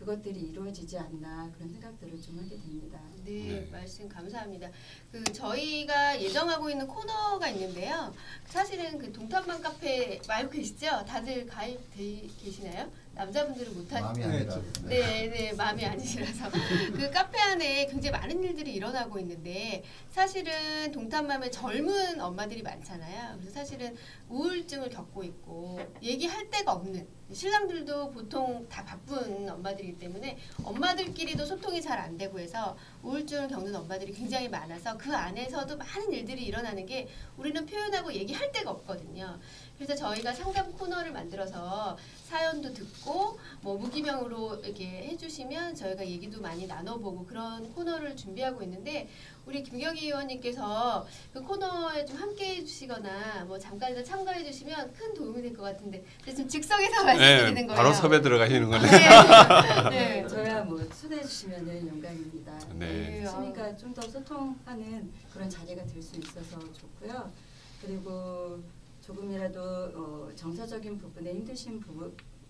그것들이 이루어지지 않나 그런 생각들을 좀 하게 됩니다. 네, 말씀 감사합니다. 그 저희가 예정하고 있는 코너가 있는데요. 사실은 그 동탄만 카페 알고 계시죠? 다들 가입돼 계시나요? 남자분들은 못하시죠. 마음이 아니라. 네, 마음이 아니시라서 그 카페 안에 굉장히 많은 일들이 일어나고 있는데 사실은 동탄맘에 젊은 엄마들이 많잖아요. 그래서 사실은 우울증을 겪고 있고 얘기할 데가 없는 신랑들도 보통 다 바쁜 엄마들이기 때문에 엄마들끼리도 소통이 잘 안 되고 해서 우울증을 겪는 엄마들이 굉장히 많아서 그 안에서도 많은 일들이 일어나는 게 우리는 표현하고 얘기할 데가 없거든요. 그래서 저희가 상담 코너를 만들어서 사연도 듣고 뭐 무기명으로 이렇게 해주시면 저희가 얘기도 많이 나눠보고 그런 코너를 준비하고 있는데 우리 김경희 의원님께서 그 코너에 좀 함께 해주시거나 뭐 잠깐이라도 참가해 주시면 큰 도움이 될 것 같은데 지금 즉석에서 말씀드리는 거예요. 바로 섭외 들어가시는 거네. 네. 저야 뭐 초대해 주시면은 영광입니다. 네. 시민과 좀 더 소통하는 그런 자리가 될 수 있어서 좋고요. 그리고 조금이라도 정서적인 부분에 힘드신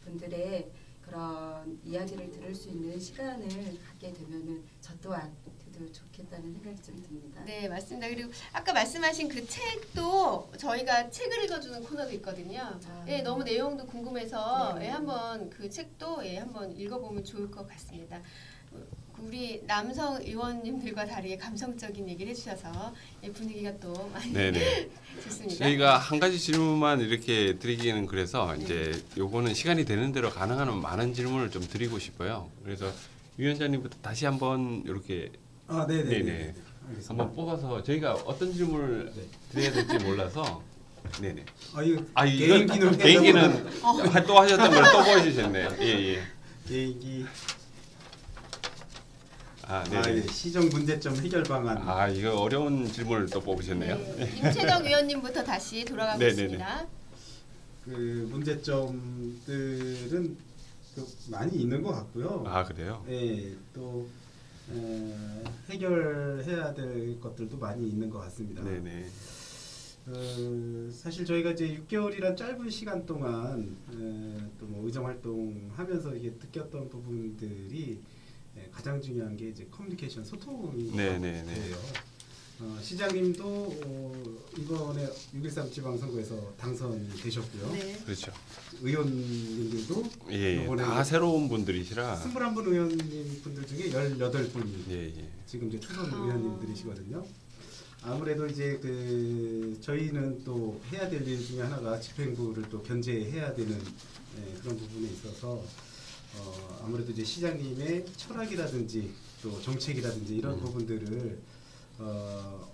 분들의 그런 이야기를 들을 수 있는 시간을 갖게 되면은 저 또한 좋겠다는 생각이 좀 듭니다. 네, 맞습니다. 그리고 아까 말씀하신 그 책도 저희가 책을 읽어주는 코너도 있거든요. 예, 너무 내용도 궁금해서 한번 그 책도 한번 읽어보면 좋을 것 같습니다. 우리 남성 의원님들과 다르게 감성적인 얘기를 해주셔서 분위기가 또 많이 좋습니다. 저희가 한 가지 질문만 이렇게 드리기는 그래서 이제 요거는 시간이 되는 대로 가능한 한 많은 질문을 좀 드리고 싶어요. 그래서 위원장님부터 다시 한번 이렇게 네네. 한번 뽑아서 저희가 어떤 질문을 드려야 될지 몰라서 네네. 이건 개인기는 또 하셨던 걸 또 보여주셨네요. 예. 개인기. 네. 시정 문제점 해결 방안. 이거 어려운 질문을 또 뽑으셨네요. 네. 임채덕 의원님부터 다시 돌아가겠습니다. 그 문제점들은 많이 있는 것 같고요. 그래요? 네, 또 해결해야 될 것들도 많이 있는 것 같습니다. 네네. 사실 저희가 이제 6개월이란 짧은 시간 동안 또 뭐 의정 활동하면서 이게 느꼈던 부분들이 가장 중요한 게 이제 커뮤니케이션 소통이 돼요. 시장님도 이번에 6.13 지방선거에서 당선이 되셨고요. 네. 그렇죠. 의원님들도 이번에 다 새로운 분들이시라 21분 의원님 분들 중에 18분이 지금 이제 초선 의원님들이시거든요. 아무래도 이제 그 저희는 또 해야 될 일 중에 하나가 집행부를 또 견제해야 되는 그런 부분에 있어서 아무래도 이제 시장님의 철학이라든지 또 정책이라든지 이런 부분들을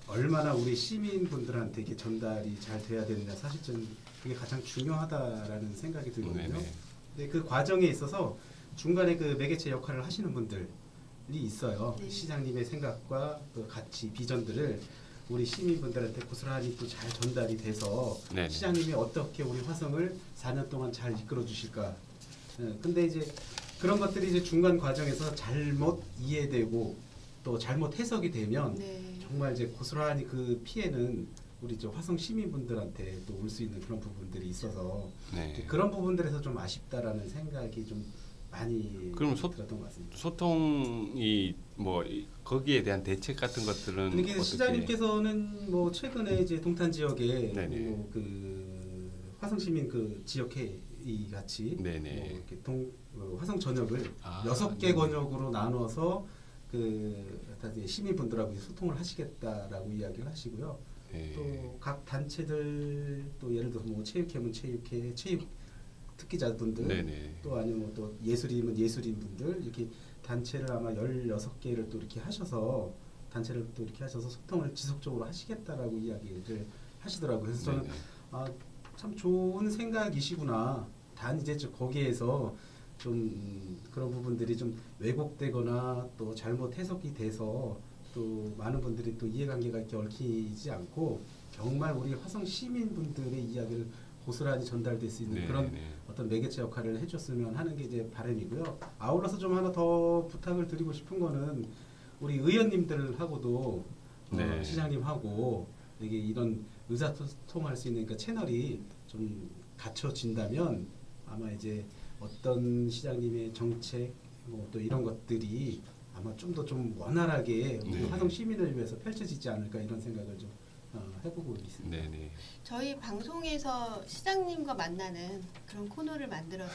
얼마나 우리 시민분들한테 이렇게 전달이 잘 돼야 되느냐 사실 좀 그게 가장 중요하다라는 생각이 들거든요. 네네. 근데 그 과정에 있어서 중간에 그 매개체 역할을 하시는 분들이 있어요. 네. 시장님의 생각과 그 가치, 비전들을 우리 시민분들한테 고스란히 또 잘 전달이 돼서 네네. 시장님이 어떻게 우리 화성을 4년 동안 잘 이끌어 주실까. 근데 이제 그런 것들이 이제 중간 과정에서 잘못 이해되고 또 잘못 해석이 되면 네. 정말 이제 고스란히 그 피해는 우리 저 화성 시민분들한테 또 올 수 있는 그런 부분들이 있어서 네. 그런 부분들에서 좀 아쉽다라는 생각이 좀 많이 그럼 들었던 것 같습니다. 소통이 뭐 거기에 대한 대책 같은 것들은 근데 어떻게? 시장님께서는 뭐 최근에 이제 동탄 지역에 네네. 그 화성 시민 그 지역 회의 같이 네네. 뭐 이렇게 화성 전역을 아, 6개 네네. 권역으로 나눠서 그 시민분들하고 소통을 하시겠다라고 이야기를 하시고요. 네. 또 각 단체들 또 예를 들어서 뭐 체육회면 체육회, 체육 특기자분들 네네. 또 아니면 또 예술인은 예술인분들 이렇게 단체를 아마 16개를 또 이렇게 하셔서 단체를 또 이렇게 하셔서 소통을 지속적으로 하시겠다라고 이야기를 하시더라고요. 그래서 저는 네네. 참 좋은 생각이시구나. 단 이제 거기에서 좀 그런 부분들이 좀 왜곡되거나 또 잘못 해석이 돼서 또 많은 분들이 또 이해관계가 이렇게 얽히지 않고 정말 우리 화성 시민분들의 이야기를 고스란히 전달될 수 있는 그런 네네. 어떤 매개체 역할을 해줬으면 하는 게 이제 바람이고요. 아울러서 좀 하나 더 부탁을 드리고 싶은 거는 우리 의원님들하고도 네. 시장님하고 이게 이런 의사소통할 수 있는 그러니까 채널이 좀 갖춰진다면 아마 이제 어떤 시장님의 정책 뭐 또 이런 것들이 아마 좀 더 좀 원활하게 우리 네. 화성 시민을 위해서 펼쳐지지 않을까 이런 생각을 좀 해보고 있습니다. 네네. 저희 방송에서 시장님과 만나는 그런 코너를 만들어서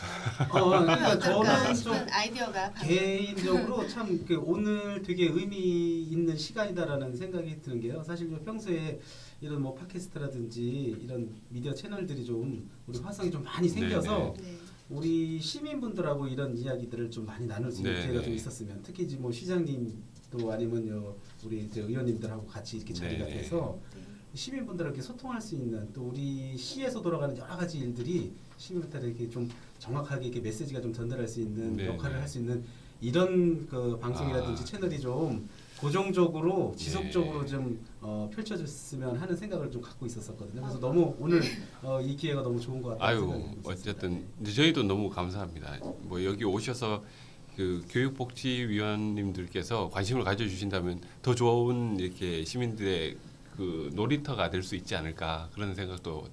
그러니까 하면 어떨까 저는 싶은 좀 아이디어가 바로 개인적으로 참 오늘 되게 의미 있는 시간이다라는 생각이 드는 게요. 사실 평소에 이런 뭐 팟캐스트라든지 이런 미디어 채널들이 좀 우리 화성이 좀 많이 생겨서 네. 우리 시민분들하고 이런 이야기들을 좀 많이 나눌 수 있는 네, 기회가 네. 좀 있었으면 특히 이제 뭐 시장님도 아니면요 우리 이제 의원님들하고 같이 이렇게 자리가 네, 네. 돼서 네. 시민분들에게 소통할 수 있는 또 우리 시에서 돌아가는 여러 가지 일들이 시민분들에게 좀 정확하게 이렇게 메시지가 좀 전달할 수 있는 네, 역할을 네. 할 수 있는 이런 그 방송이라든지 채널이 좀 고정적으로 지속적으로 네. 좀 펼쳐졌으면 하는 생각을 좀 갖고 있었었거든요. 그래서 너무 오늘 이 기회가 너무 좋은 것 같아요. 아유 어쨌든 이제 저희도 너무 감사합니다. 뭐 여기 오셔서 그 교육복지위원님들께서 관심을 가져주신다면 더 좋은 이렇게 시민들의 그 놀이터가 될 수 있지 않을까 그런 생각도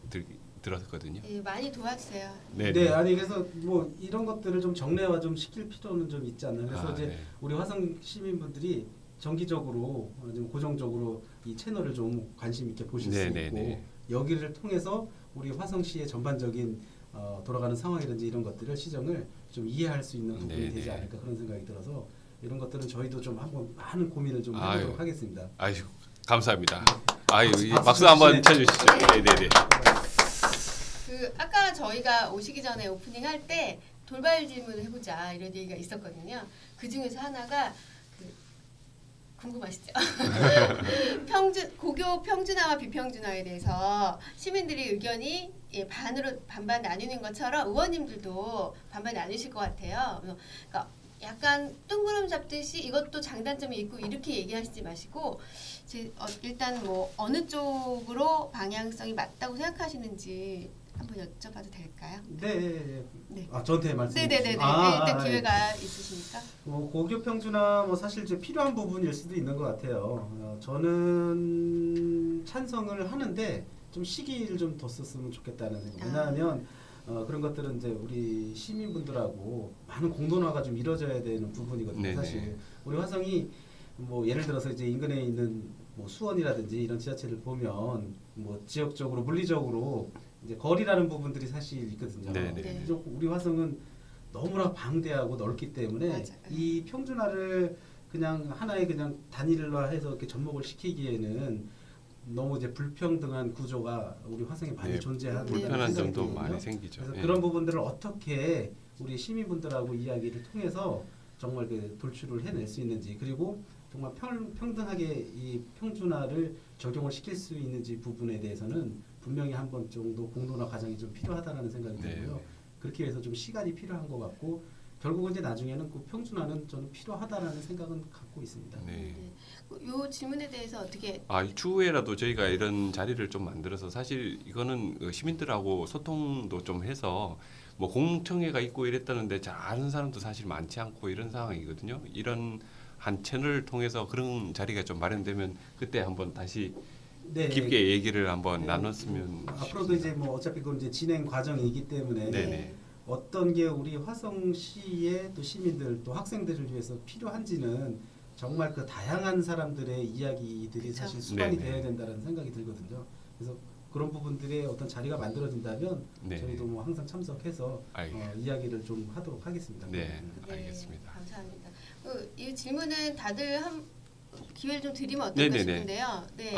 들었거든요. 예, 많이 도와주세요. 네, 아니 그래서 뭐 이런 것들을 좀 정례화 좀 시킬 필요는 좀 있지 않나. 그래서 이제 네. 우리 화성 시민분들이 정기적으로 좀 고정적으로 이 채널을 좀 관심 있게 보실 수 있고 여기를 통해서 우리 화성시의 전반적인 돌아가는 상황이라든지 이런 것들을 시정을 좀 이해할 수 있는 부분이 되지 않을까 그런 생각이 들어서 이런 것들은 저희도 좀 한번 많은 고민을 좀 해보도록 하겠습니다. 아유 감사합니다. 아유 박수 한번 쳐주시죠. 네네네. 그 아까 저희가 오시기 전에 오프닝 할 때 돌발 질문을 해보자 이런 얘기가 있었거든요. 그 중에서 하나가 궁금하시죠? 고교 평준화와 비평준화에 대해서 시민들이 의견이 반반 나뉘는 것처럼 의원님들도 반반 나누실 것 같아요. 그러니까 약간 뜬구름 잡듯이 이것도 장단점이 있고 이렇게 얘기하시지 마시고 일단 뭐 어느 쪽으로 방향성이 맞다고 생각하시는지 한번 여쭤봐도 될까요? 네. 네. 저한테 말씀해 네네네. 주시죠. 일단 기회가 있으시니까. 고교 평준화 뭐 사실 이제 필요한 부분일 수도 있는 것 같아요. 저는 찬성을 하는데 좀 시기를 좀 뒀었으면 좋겠다는 생각. 왜냐하면 그런 것들은 이제 우리 시민분들하고 많은 공론화가 좀 이루어져야 되는 부분이거든요. 네네. 사실 우리 화성이 뭐 예를 들어서 이제 인근에 있는 뭐 수원이라든지 이런 지자체를 보면 뭐 지역적으로 물리적으로 이제 거리라는 부분들이 사실 있거든요. 네네. 우리 화성은 너무나 방대하고 넓기 때문에 맞아요. 이 평준화를 그냥 하나의 그냥 단일화해서 이렇게 접목을 시키기에는 너무 이제 불평등한 구조가 우리 화성에 많이 네, 존재하는 불편한 생각이 점도 들거든요. 많이 생기죠. 그래서 예. 그런 부분들을 어떻게 우리 시민분들하고 이야기를 통해서 정말 그 돌출을 해낼 수 있는지, 그리고 정말 평등하게 이 평준화를 적용을 시킬 수 있는지 부분에 대해서는 분명히 한 번 정도 공론화 과정이 좀 필요하다는 생각이 네, 들고요. 네. 그렇게 해서 좀 시간이 필요한 것 같고, 결국은 이제 나중에는 그 평준화는 저는 필요하다라는 생각은 갖고 있습니다. 네. 요 질문에 대해서 어떻게 추후에라도 저희가 이런 자리를 좀 만들어서, 사실 이거는 시민들하고 소통도 좀 해서 뭐 공청회가 있고 이랬다는데 잘 아는 사람도 사실 많지 않고 이런 상황이거든요. 이런 한 채널을 통해서 그런 자리가 좀 마련되면 그때 한번 다시 네, 깊게 얘기를 한번 네, 나눴으면 앞으로도 이제 뭐 어차피 그건 이제 진행 과정이기 때문에 네네. 어떤 게 우리 화성시의 또 시민들 또 학생들을 위해서 필요한지는 정말 그 다양한 사람들의 이야기들이 그쵸. 사실 수반이 네네. 되어야 된다는 생각이 들거든요. 그래서 그런 부분들의 어떤 자리가 만들어진다면 네. 저희도 뭐 항상 참석해서 이야기를 좀 하도록 하겠습니다. 네, 네, 알겠습니다. 감사합니다. 이 질문은 다들 한 기회를 좀 드리면 어떨까 네네네. 싶은데요. 네.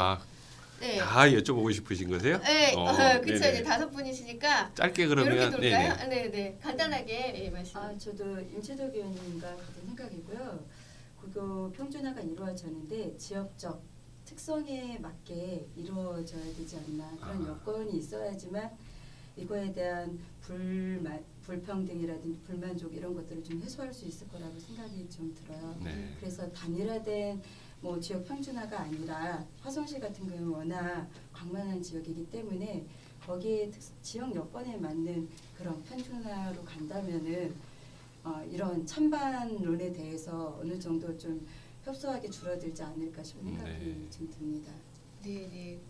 네. 다 여쭤보고 싶으신 거세요? 네, 그렇죠. 네네. 이제 5분이시니까 짧게 이렇게 그러면 돌까요? 네, 간단하게 말씀. 저도 임채덕 의원님과 같은 생각이고요. 국교 평준화가 이루어졌는데 지역적 특성에 맞게 이루어져야 되지 않나, 그런 여건이 있어야지만 이거에 대한 불평등이라든지 불만족 이런 것들을 좀 해소할 수 있을 거라고 생각이 좀 들어요. 네. 그래서 단일화된 뭐 지역 평준화가 아니라 화성시 같은 경우는 워낙 광만한 지역이기 때문에 거기에 지역 여건에 맞는 그런 평준화로 간다면은 이런 찬반론에 대해서 어느 정도 좀 협소하게 줄어들지 않을까 싶은 생각이 좀 듭니다. 네,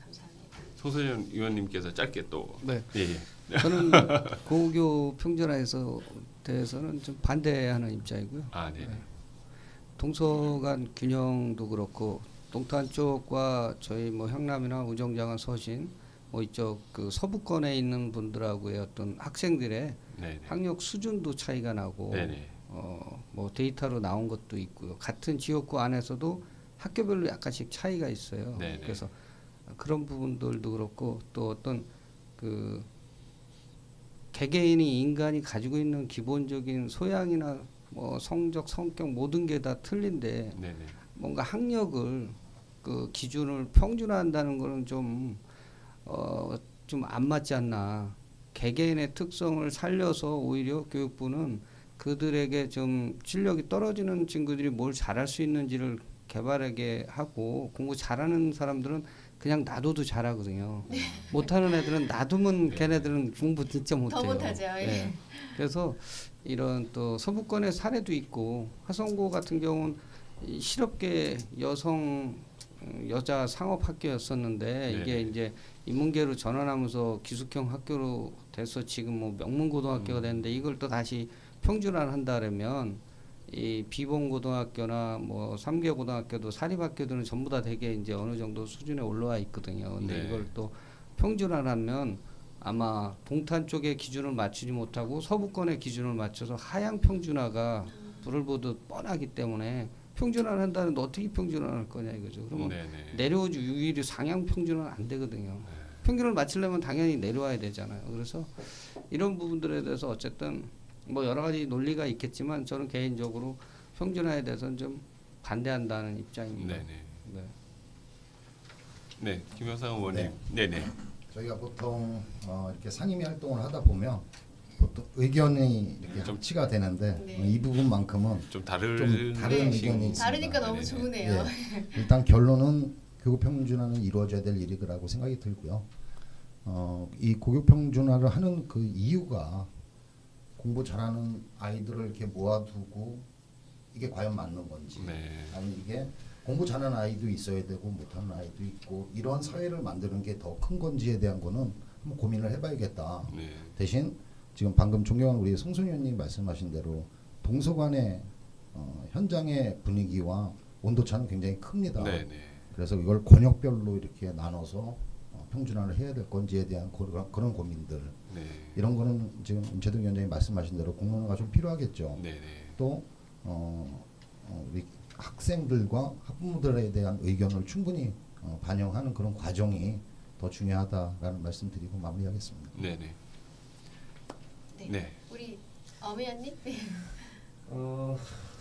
감사합니다. 송선영 의원님께서 짧게 또. 네. 예. 저는 고교 평준화에서 대해서는 좀 반대하는 입장이고요. 네. 동서간 균형도 그렇고 동탄 쪽과 저희 뭐 향남이나 우정장안 서신 뭐 이쪽 그 서부권에 있는 분들하고의 어떤 학생들의 네네. 학력 수준도 차이가 나고 네네. 뭐 데이터로 나온 것도 있고요. 같은 지역구 안에서도 학교별로 약간씩 차이가 있어요. 네네. 그래서 그런 부분들도 그렇고 또 어떤 그 개개인이 인간이 가지고 있는 기본적인 소양이나 뭐 성적, 성격 모든 게 다 틀린데 네네. 뭔가 학력을 그 기준을 평준화한다는 거는 좀 안 맞지 않나. 개개인의 특성을 살려서 오히려 교육부는 그들에게 좀 실력이 떨어지는 친구들이 뭘 잘할 수 있는지를 개발하게 하고, 공부 잘하는 사람들은 그냥 놔둬도 잘하거든요. 못하는 애들은 놔두면 걔네들은 공부 진짜 못해요. 더 못하죠. 예. 그래서 이런 또 서부권의 사례도 있고, 화성고 같은 경우는 실업계 여자 상업학교였었는데 이게 이제 인문계로 전환하면서 기숙형 학교로 돼서 지금 뭐 명문고등학교가 됐는데, 이걸 또 다시 평준화를 한다라면 이 비본고등학교나 뭐 3개 고등학교도 사립학교들은 전부 다 되게 이제 어느 정도 수준에 올라와 있거든요. 근데 이걸 또 평준화하면 아마 동탄 쪽의 기준을 맞추지 못하고 서부권의 기준을 맞춰서 하향 평준화가 불을 보듯 뻔하기 때문에 평준화를 한다는데 어떻게 평준화를 할 거냐 이거죠. 그러면 내려오지 유일이 상향 평준화는 안 되거든요. 평균을 맞추려면 당연히 내려와야 되잖아요. 그래서 이런 부분들에 대해서 어쨌든 뭐 여러 가지 논리가 있겠지만 저는 개인적으로 평준화에 대해서는 좀 반대한다는 입장입니다. 네, 김영상 의원님. 네네. 저희가 보통 이렇게 상임위 활동을 하다 보면 보통 의견이 이렇게 좀 합치가 되는데 네. 이 부분만큼은 좀 다른 의견이 있습니다. 다르니까 너무 좋으네요. 일단 결론은 교육 평준화는 이루어져야 될 일이라고 생각이 들고요. 이 고교 평준화를 하는 그 이유가 공부 잘하는 아이들을 이렇게 모아두고 이게 과연 맞는 건지, 아니 이게 공부 잘하는 아이도 있어야 되고 못하는 아이도 있고 이런 사회를 만드는 게 더 큰 건지에 대한 거는 한번 고민을 해봐야겠다. 대신 지금 방금 존경한 우리 송순 의원님 말씀하신 대로 동서간의 현장의 분위기와 온도차는 굉장히 큽니다. 그래서 이걸 권역별로 이렇게 나눠서 평준화를 해야 될 건지에 대한 그런 고민들, 이런 거는 지금 임채덕 위원장이 말씀하신 대로 공론화가 좀 필요하겠죠. 또 우리 학생들과 학부모들에 대한 의견을 충분히 반영하는 그런 과정이 더 중요하다라는 말씀드리고 마무리하겠습니다. 네네. 네. 네. 우리 엄의원님. 네.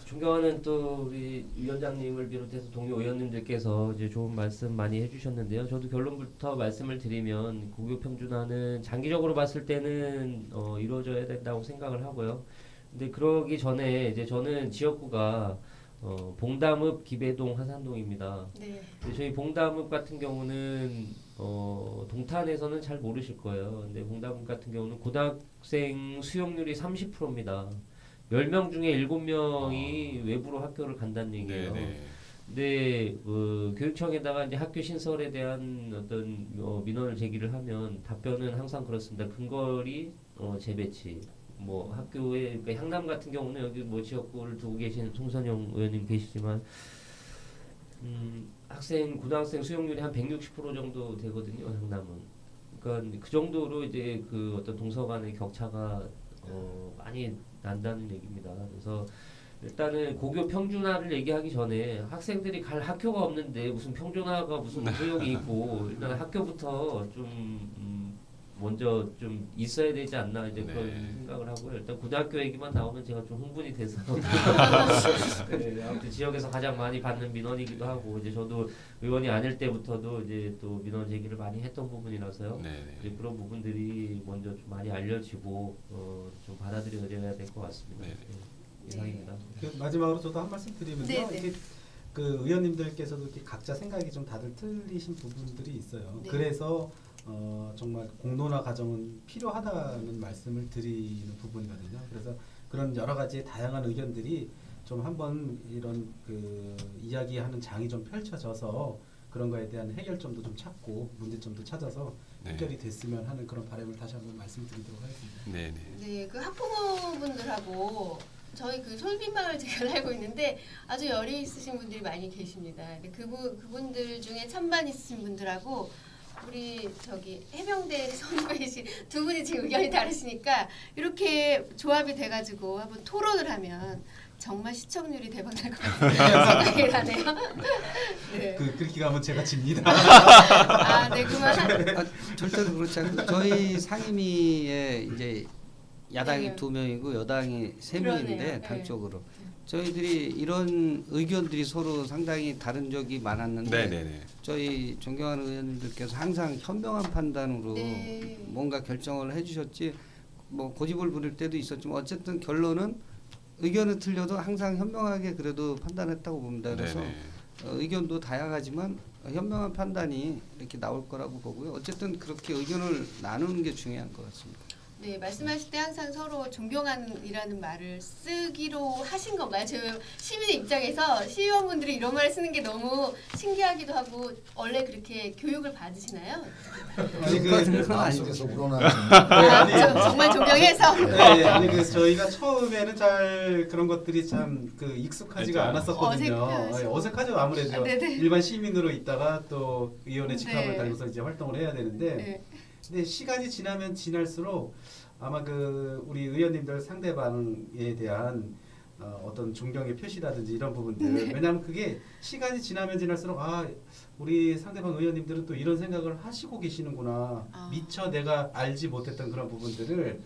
존경하는 또 우리 위원장님을 비롯해서 동료 의원님들께서 이제 좋은 말씀 많이 해주셨는데요. 저도 결론부터 말씀을 드리면 고교 평준화는 장기적으로 봤을 때는 이루어져야 된다고 생각을 하고요. 근데 그러기 전에 이제 저는 지역구가 봉담읍, 기배동, 화산동입니다. 네. 저희 봉담읍 같은 경우는 동탄에서는 잘 모르실 거예요. 근데 봉담읍 같은 경우는 고등학생 수용률이 30%입니다. 10명 중에 7명이 외부로 학교를 간다는 얘기예요. 네네. 근데 교육청에다가 이제 학교 신설에 대한 어떤 민원을 제기를 하면 답변은 항상 그렇습니다. 근거리 재배치. 뭐 학교에 그러니까 향남 같은 경우는 여기 뭐 지역구를 두고 계신 송선영 의원님 계시지만 고등학생 수용률이 한 160% 정도 되거든요. 향남은. 그러니까 그 정도로 이제 그 어떤 동서 간의 격차가 많이 난다는 얘기입니다. 그래서 일단은 고교 평준화를 얘기하기 전에 학생들이 갈 학교가 없는데 무슨 평준화가 무슨 소용이 있고 일단 학교부터 좀 먼저 좀 있어야 되지 않나 이제 그런 생각을 하고요. 일단 고등학교 얘기만 나오면 제가 좀 흥분이 돼서 네, 아무튼 지역에서 가장 많이 받는 민원이기도 하고 이제 저도 의원이 아닐 때부터도 이제 또 민원 제기를 많이 했던 부분이라서요. 이제 그런 부분들이 먼저 좀 많이 알려지고 좀 받아들여져야 될 것 같습니다. 이상입니다. 그 마지막으로 저도 한 말씀 드리면요. 이렇게 그 의원님들께서도 이렇게 각자 생각이 좀 다들 틀리신 부분들이 있어요. 그래서 정말 공론화 과정은 필요하다는 말씀을 드리는 부분이거든요. 그래서 그런 여러 가지 다양한 의견들이 좀 한번 이런 그 이야기하는 장이 좀 펼쳐져서 그런 거에 대한 해결점도 좀 찾고 문제점도 찾아서 해결이 됐으면 하는 그런 바람을 다시 한번 말씀드리도록 하겠습니다. 네, 그 학부모분들하고 저희 그 솔빈마을 제가 알고 있는데 아주 열이 있으신 분들이 많이 계십니다. 근데 그분들 중에 찬반 있으신 분들하고 우리 저기 해병대 선배이신 두 분이 지금 의견이 다르시니까 이렇게 조합이 돼가지고 한번 토론을 하면 정말 시청률이 대박 날 것 같은 생각이 나네요. 네. 그렇게 가면 제가 집니다. 네, 그만. 절대로 그렇지 않고 저희 상임위에 이제 야당이 2명이고 여당이 3명인데 당적으로 저희들이 이런 의견들이 서로 상당히 다른 적이 많았는데 저희 존경하는 의원님들께서 항상 현명한 판단으로 뭔가 결정을 해주셨지 뭐 고집을 부릴 때도 있었지만 어쨌든 결론은 의견은 틀려도 항상 현명하게 그래도 판단했다고 봅니다. 그래서 의견도 다양하지만 현명한 판단이 이렇게 나올 거라고 보고요. 어쨌든 그렇게 의견을 나누는 게 중요한 것 같습니다. 네, 말씀하실 때 항상 서로 존경하는이라는 말을 쓰기로 하신 건가요? 제 시민의 입장에서 시의원분들이 이런 말을 쓰는 게 너무 신기하기도 하고 원래 그렇게 교육을 받으시나요? 마음속에서 우러나는 정말 존경해서. 아니 그 저희가 처음에는 잘 그런 것들이 참 그 익숙하지가 않았었거든요. 어색하죠 아무래도 일반 시민으로 있다가 또 의원의 직함을 달고서 이제 활동을 해야 되는데. 근데 시간이 지나면 지날수록 아마 그 우리 의원님들 상대방에 대한 어떤 존경의 표시라든지 이런 부분들 왜냐하면 그게 시간이 지나면 지날수록 우리 상대방 의원님들은 또 이런 생각을 하시고 계시는구나 미처 내가 알지 못했던 그런 부분들을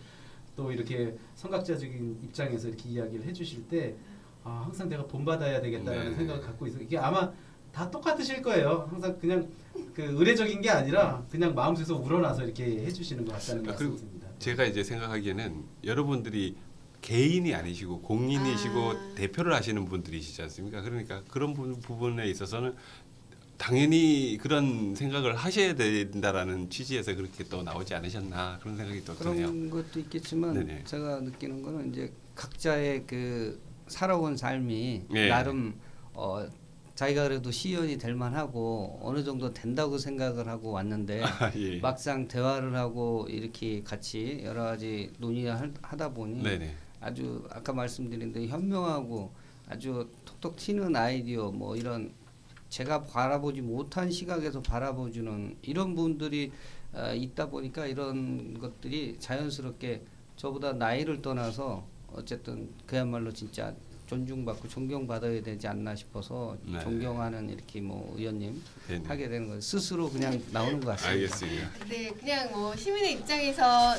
또 이렇게 선각자적인 입장에서 이렇게 이야기를 해주실 때 항상 내가 본받아야 되겠다는 생각을 갖고 있어요. 이게 아마 다 똑같으실 거예요. 항상 그냥 그 의례적인 게 아니라 그냥 마음속에서 우러나서 이렇게 해주시는 것 같다는 말씀입니다. 제가 이제 생각하기에는 여러분들이 개인이 아니시고 공인이시고 대표를 하시는 분들이시지 않습니까? 그러니까 그런 부분에 있어서는 당연히 그런 생각을 하셔야 된다라는 취지에서 그렇게 또 나오지 않으셨나 그런 생각이 또 드네요. 그런 것도 있겠지만 제가 느끼는 거는 이제 각자의 그 살아온 삶이 나름 자기가 그래도 시의원이 될 만하고 어느 정도 된다고 생각을 하고 왔는데 막상 대화를 하고 이렇게 같이 여러 가지 논의를 하다 보니 아주 아까 말씀드린 대로 현명하고 아주 톡톡 튀는 아이디어 뭐 이런 제가 바라보지 못한 시각에서 바라보주는 이런 분들이 있다 보니까 이런 것들이 자연스럽게 저보다 나이를 떠나서 어쨌든 그야말로 진짜 존중받고 존경받아야 되지 않나 싶어서 네. 존경하는 이렇게 뭐 의원님 네네. 하게 되는 거 스스로 그냥 나오는 것 같습니다. 알겠습니다. 네, 그냥 뭐 시민의 입장에서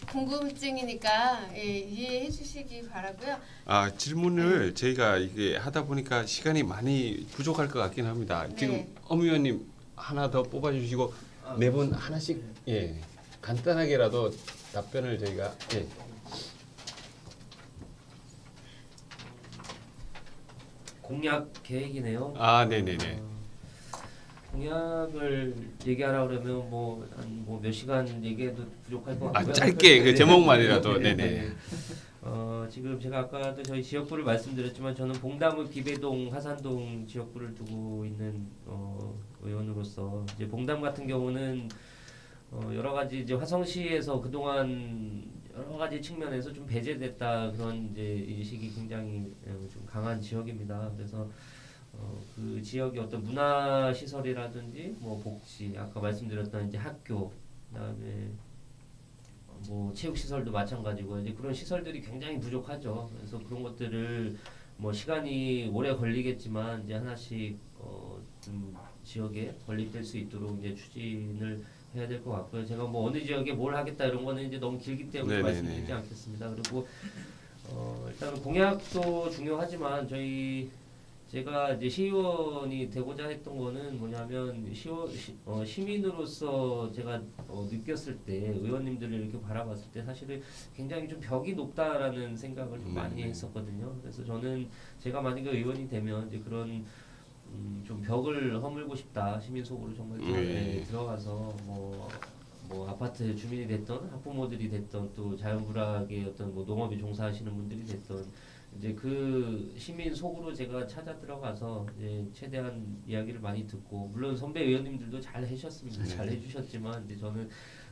궁금증이니까 예, 이해해 주시기 바라고요. 아 질문을 저희가 이게 하다 보니까 시간이 많이 부족할 것 같긴 합니다. 네. 지금 엄 의원님 하나 더 뽑아주시고 네 분 하나씩 예 간단하게라도 답변을 저희가 예. 공약 계획이네요. 아 네네네. 공약을 얘기하라 그러면 뭐 한 뭐 몇 시간 얘기해도 부족할 것 같고요. 아 짧게 그 네. 제목만이라도 네. 네네. 지금 제가 아까도 저희 지역구를 말씀드렸지만 저는 봉담읍 비배동 화산동 지역구를 두고 있는 의원으로서 이제 봉담 같은 경우는 여러 가지 이제 화성시에서 그동안 여러 가지 측면에서 좀 배제됐다 그런 이제 인식이 굉장히 좀 강한 지역입니다. 그래서 그 지역의 어떤 문화 시설이라든지 뭐 복지 아까 말씀드렸던 이제 학교 그다음에 뭐 체육 시설도 마찬가지고 이제 그런 시설들이 굉장히 부족하죠. 그래서 그런 것들을 뭐 시간이 오래 걸리겠지만 이제 하나씩 좀 지역에 건립될 수 있도록 이제 추진을 해야 될 것 같고요. 제가 뭐 어느 지역에 뭘 하겠다 이런 거는 이제 너무 길기 때문에 네네네. 말씀드리지 않겠습니다. 그리고 일단 공약도 중요하지만 제가 이제 시의원이 되고자 했던 거는 뭐냐면 시민으로서 제가 느꼈을 때 의원님들을 이렇게 바라봤을 때 사실은 굉장히 좀 벽이 높다라는 생각을 좀 많이 했었거든요. 그래서 저는 제가 만약에 의원이 되면 이제 그런 좀 벽을 허물고 싶다. 시민 속으로 정말 들어가서 뭐 아파트 주민이 됐던 학부모들이 됐던 또 자연불학의 어떤 뭐 농업에 종사하시는 분들이 됐던 이제 그 시민 속으로 제가 찾아 들어가서 이제 최대한 이야기를 많이 듣고 물론 선배 의원님들도 잘 해주셨습니다. 잘 해주셨지만 이제 저는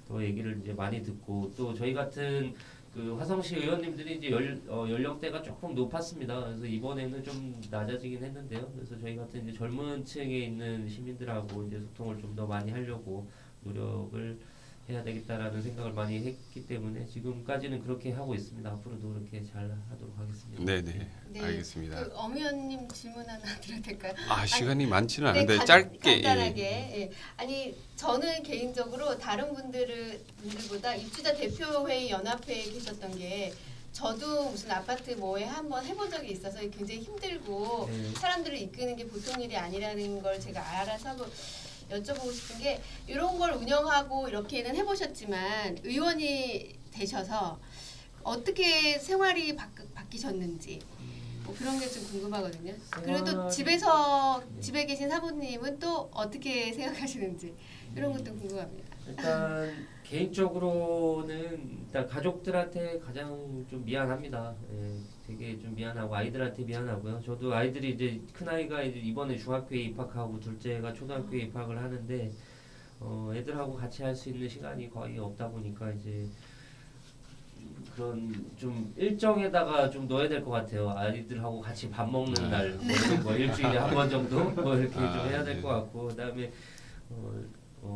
더 얘기를 이제 많이 듣고 또 저희 같은 그 화성시 의원님들이 이제 연령대가 조금 높았습니다. 그래서 이번에는 좀 낮아지긴 했는데요. 그래서 저희 같은 이제 젊은 층에 있는 시민들하고 이제 소통을 좀 더 많이 하려고 노력을 해야 되겠다라는 생각을 많이 했기 때문에 지금까지는 그렇게 하고 있습니다. 앞으로도 그렇게 잘 하도록 하겠습니다. 네네. 네, 알겠습니다. 그 엄 의원님 질문 하나 드려도 될까요? 아 시간이 많지는 네, 않은데 짧게 간단하게. 예. 아니 저는 개인적으로 다른 분들보다 입주자 대표회의 연합회에 계셨던 게 저도 무슨 아파트 뭐에 한번 해본 적이 있어서 굉장히 힘들고 사람들을 이끄는 게 보통 일이 아니라는 걸 제가 알아서 여쭤보고 싶은 게 이런 걸 운영하고 이렇게는 해보셨지만 의원이 되셔서 어떻게 생활이 바뀌셨는지 뭐 그런 게 좀 궁금하거든요. 그래도 집에 계신 사모님은 또 어떻게 생각하시는지 이런 것도 궁금합니다. 일단 개인적으로는 일단 가족들한테 가장 좀 미안합니다. 되게 좀 미안하고 아이들한테 미안하고요. 저도 아이들이 이제 큰 아이가 이제 이번에 중학교에 입학하고 둘째가 초등학교에 입학을 하는데 애들하고 같이 할 수 있는 시간이 거의 없다 보니까 이제 그런 좀 일정에다가 좀 넣어야 될 것 같아요. 아이들하고 같이 밥 먹는 날, 뭐 일주일에 한 번 정도 뭐 이렇게 좀 해야 될 것 같고 그다음에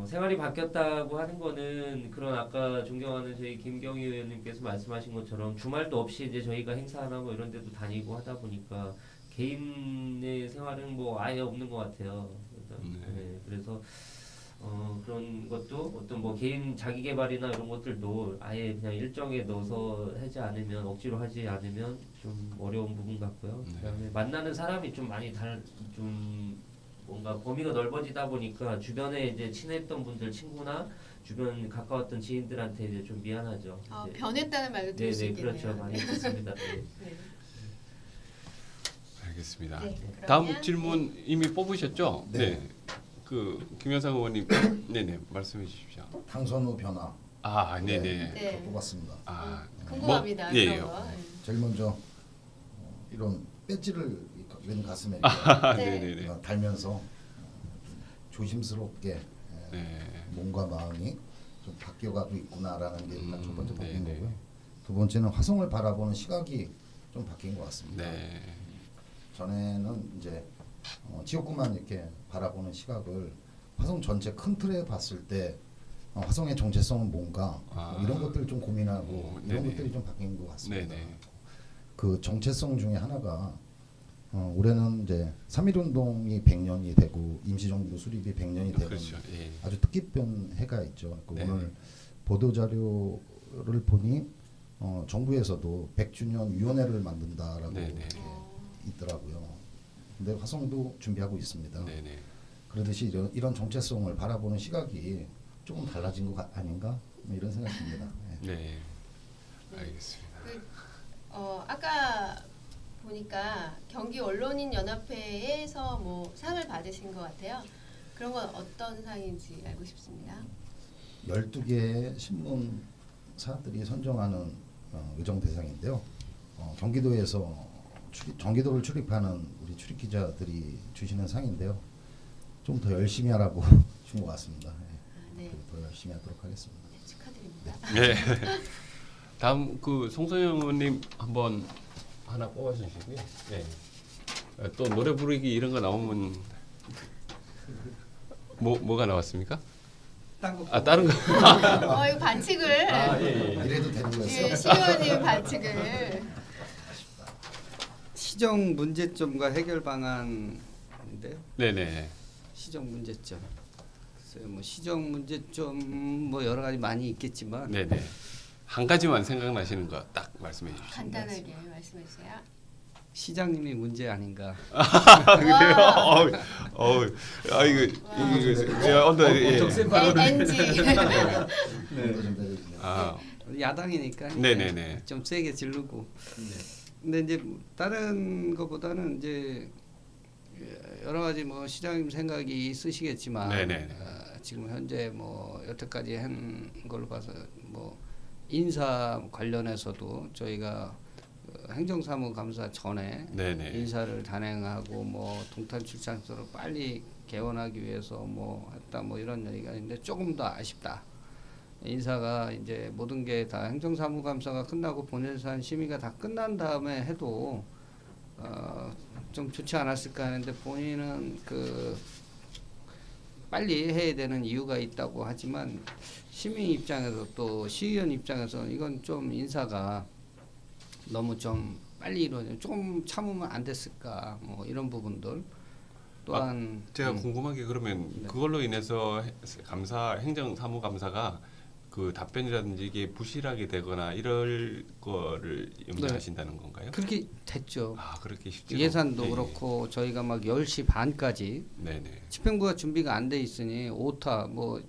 생활이 바뀌었다고 하는 거는 그런 아까 존경하는 저희 김경희 의원님께서 말씀하신 것처럼 주말도 없이 이제 저희가 행사나 뭐 이런 데도 다니고 하다 보니까 개인의 생활은 뭐 아예 없는 것 같아요. 그래서 그런 것도 어떤 뭐 개인 자기 개발이나 이런 것들도 아예 그냥 일정에 넣어서 하지 않으면 억지로 하지 않으면 좀 어려운 부분 같고요. 그다음에 만나는 사람이 좀 많이 좀 뭔가 범위가 넓어지다 보니까 주변에 이제 친했던 분들 친구나 주변 가까웠던 지인들한테 이제 좀 미안하죠. 이제. 변했다는 말도 들을 수 있겠네요. 그렇죠. 많이 있습니다. 알겠습니다. 네, 다음 질문 이미 뽑으셨죠? 네. 그 김현상 의원님, 네네 말씀해 주십시오. 당선 후 변화. 아, 네네. 네. 뽑았습니다. 아, 궁금합니다. 뭐, 그런 거. 제일 먼저 이런 배지를 왼 가슴에 네네네. 달면서 조심스럽게 네. 몸과 마음이 좀 바뀌어가고 있구나라는 게 일단 첫 번째 바뀐 네네. 거고요. 두 번째는 화성을 바라보는 시각이 좀 바뀐 것 같습니다. 네. 전에는 이제 지역구만 이렇게 바라보는 시각을 화성 전체 큰 틀에 봤을 때 화성의 정체성은 뭔가 뭐 이런 것들을 좀 고민하고 이런 네네. 것들이 좀 바뀐 것 같습니다. 네네. 그 정체성 중에 하나가 올해는 이제 3.1운동이 100년이 되고 임시정부 수립이 100년이 되는 그렇죠. 예. 아주 뜻깊은 해가 있죠. 네. 오늘 보도자료를 보니 정부에서도 100주년 위원회를 만든다라고 네네. 있더라고요. 근데 화성도 준비하고 있습니다. 네네. 그러듯이 이런 정체성을 바라보는 시각이 조금 달라진 것 아닌가 뭐 이런 생각이 듭니다. 네. 알겠습니다. 아까 보니까 경기 언론인 연합회에서 뭐 상을 받으신 것 같아요. 그런 건 어떤 상인지 알고 싶습니다. 12개의 신문사들이 선정하는 의정 대상인데요. 경기도에서 경기도를 출입하는 우리 출입 기자들이 주시는 상인데요. 좀 더 열심히 하라고 준 것 같습니다. 네. 더 열심히 하도록 하겠습니다. 네, 축하드립니다. 네. 다음 그 송소영 의원님 한번 하나 뽑아주시고요. 네. 또 노래 부르기 이런 거 나오면 뭐가 나왔습니까? 다른 거. 이거 반칙을. 이래도 되는 거였어요? 예, 시의원님 반칙을. 시정 문제점과 해결 방안인데요. 네네. 시정 문제점. 글쎄요, 뭐 시정 문제점 뭐 여러 가지 많이 있겠지만. 네네. 한 가지만 생각나시는 거 딱 말씀해 주시죠. 간단하게 말씀해 주세요. 시장님이 문제 아닌가. 그래요? 이거 NG. 야당이니까 네네네. 좀 세게 지르고. 근데 이제 다른 것보다는 이제 여러 가지 뭐 시장님 생각이 있으시겠지만 지금 현재 뭐 여태까지 한 걸로 봐서 뭐 인사 관련해서도 저희가 행정사무감사 전에 인사를 단행하고 뭐 동탄 출장소를 빨리 개원하기 위해서 뭐 했다 뭐 이런 얘기가 있는데 조금 더 아쉽다. 인사가 이제 모든 게 다 행정사무감사가 끝나고 본예산 심의가 다 끝난 다음에 해도 좀 좋지 않았을까 하는데 본인은 그 빨리 해야 되는 이유가 있다고 하지만 시민 입장에서 또 시의원 입장에서 이건 좀 인사가 너무 좀 빨리 이루어져 조금 참으면 안 됐을까 뭐 이런 부분들 또한 제가 궁금한 게 그러면 그걸로 인해서 행정사무감사가 그 답변이라든지 이게 부실하게 되거나 이럴 거를 염려하신다는 건가요? 그렇게 됐죠. 그렇게 쉽죠. 예산도 그렇고 저희가 막 10시 반까지 집행부가 준비가 안 돼 있으니 오타 뭐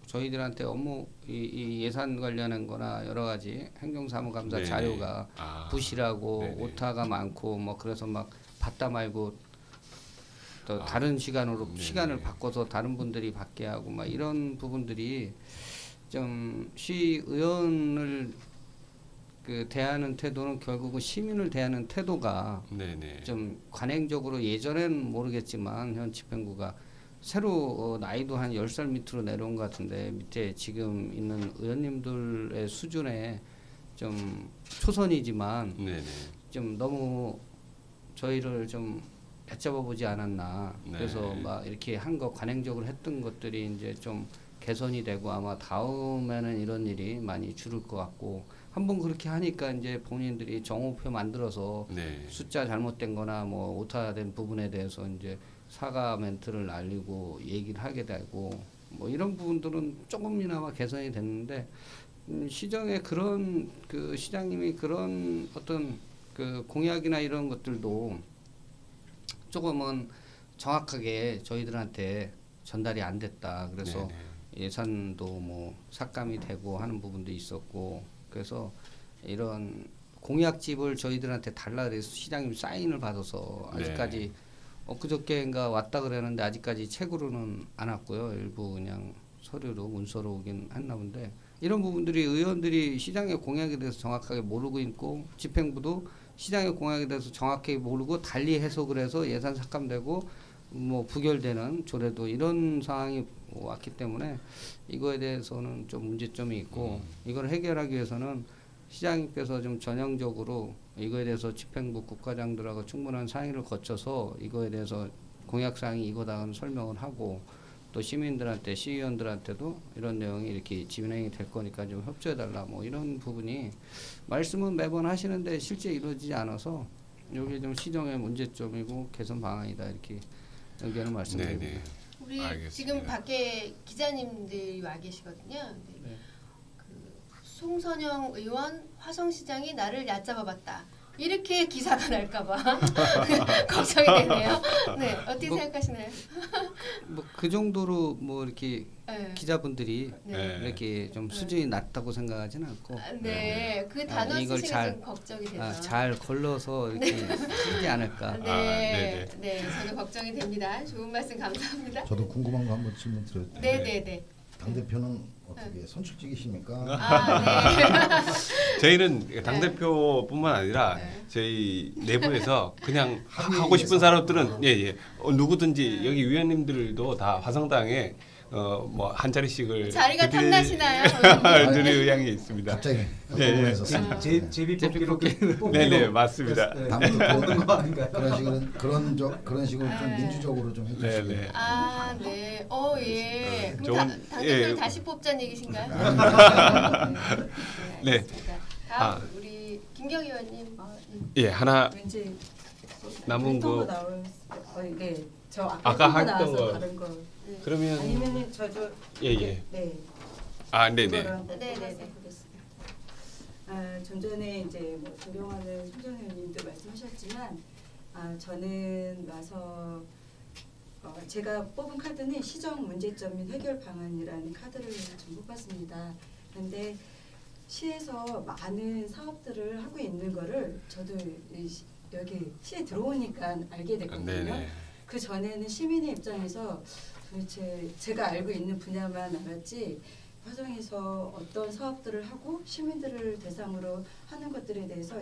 저희들한테 업무 이 예산 관련한 거나 여러 가지 행정사무감사 자료가 부실하고 오타가 많고 뭐 그래서 막 받다 말고 또 다른 시간으로 시간을 바꿔서 다른 분들이 받게 하고 막 이런 부분들이 좀 시의원을 그 대하는 태도는 결국은 시민을 대하는 태도가 좀 관행적으로 예전에는 모르겠지만 현 집행부가 새로 나이도 한 10살 밑으로 내려온 것 같은데 밑에 지금 있는 의원님들의 수준에 좀 초선이지만 좀 너무 저희를 좀 얕잡아 보지 않았나. 그래서 막 이렇게 한 거 관행적으로 했던 것들이 이제 좀 개선이 되고 아마 다음에는 이런 일이 많이 줄을 것 같고 한번 그렇게 하니까 이제 본인들이 정오표 만들어서 숫자 잘못된 거나 뭐 오타된 부분에 대해서 이제 사과 멘트를 날리고 얘기를 하게 되고 뭐 이런 부분들은 조금이나마 개선이 됐는데 시정의 그런 그 시장님이 그런 어떤 그 공약이나 이런 것들도 조금은 정확하게 저희들한테 전달이 안 됐다. 그래서 예산도 뭐 삭감이 되고 하는 부분도 있었고 그래서 이런 공약집을 저희들한테 달라 그래서 시장님 사인을 받아서 아직까지 엊그저께인가 왔다 그랬는데 아직까지 책으로는 안 왔고요. 일부 그냥 서류로 문서로 오긴 했나 본데 이런 부분들이 의원들이 시장의 공약에 대해서 정확하게 모르고 있고 집행부도 시장의 공약에 대해서 정확하게 모르고 달리 해석을 해서 예산 삭감되고 뭐 부결되는 조례도 이런 상황이 왔기 때문에 이거에 대해서는 좀 문제점이 있고 이걸 해결하기 위해서는 시장님께서 좀 전형적으로 이거에 대해서 집행부 국과장들하고 충분한 상의를 거쳐서 이거에 대해서 공약사항이 이거다는 설명을 하고 또 시민들한테 시의원들한테도 이런 내용이 이렇게 진행이 될 거니까 좀 협조해달라 뭐 이런 부분이 말씀은 매번 하시는데 실제 이루어지지 않아서 여기 좀 시정의 문제점이고 개선 방안이다 이렇게 의견을 말씀드립니다. 네네. 우리 알겠습니다. 지금 밖에 기자님들이 와 계시거든요. 네. 그 송선영 의원 화성시장이 나를 얕잡아봤다. 이렇게 기사가 날까봐 걱정이 되네요. 네, 어떻게 뭐, 생각하시나요? 뭐 그 정도로 뭐 이렇게 네. 기자분들이 네. 이렇게 좀 수준이 낮다고 생각하지는 않고 네, 그 단어 이걸 쓰시는 좀 걱정이 돼서. 잘 걸러서 이렇게 쓰지 않을까. 네, 네, 저도 걱정이 됩니다. 좋은 말씀 감사합니다. 저도 궁금한 거 한번 질문 드려도 돼요? 네, 네, 네. 당 대표는 어떻게 선출직이십니까? 아, 네. 저희는 당 대표뿐만 아니라 저희 내부에서 그냥 하고 싶은 사람들은 예예 누구든지 여기 위원님들도 다 화성당에 뭐 한 자리씩을 자리가 탐나시나요? 드릴 의향이 있습니다. 갑자기 네. 궁금해졌습니다. 제비뽑기로 네네 맞습니다. 다음부터 거 아닌가요? 그런 식으로 좀 민주적으로 좀 해주시고. 네네. 아, 네. 예. 그럼 좋은- 당대표를 예. 다시 뽑자는 얘기신가요? 네. 알겠습니다. 다음 우리 김경 의원님. 예 하나 왠지 남은 거 나올 이게 저 아까 아까 했던 나와서 거. 다른 거 그러면 아니면은 저도 예예 네. 아 네네 그거를 한번 네네네. 말씀드리겠습니다. 좀 전에 이제 뭐 존경하는 손정 의원님도 말씀하셨지만 저는 와서 제가 뽑은 카드는 시정 문제점 및 해결 방안이라는 카드를 좀 뽑았습니다. 그런데 시에서 많은 사업들을 하고 있는 거를 저도 여기 시에 들어오니까 알게 됐거든요. 네네 그 전에는 시민의 입장에서 도대체 제가 알고 있는 분야만 알았지 화성에서 어떤 사업들을 하고 시민들을 대상으로 하는 것들에 대해서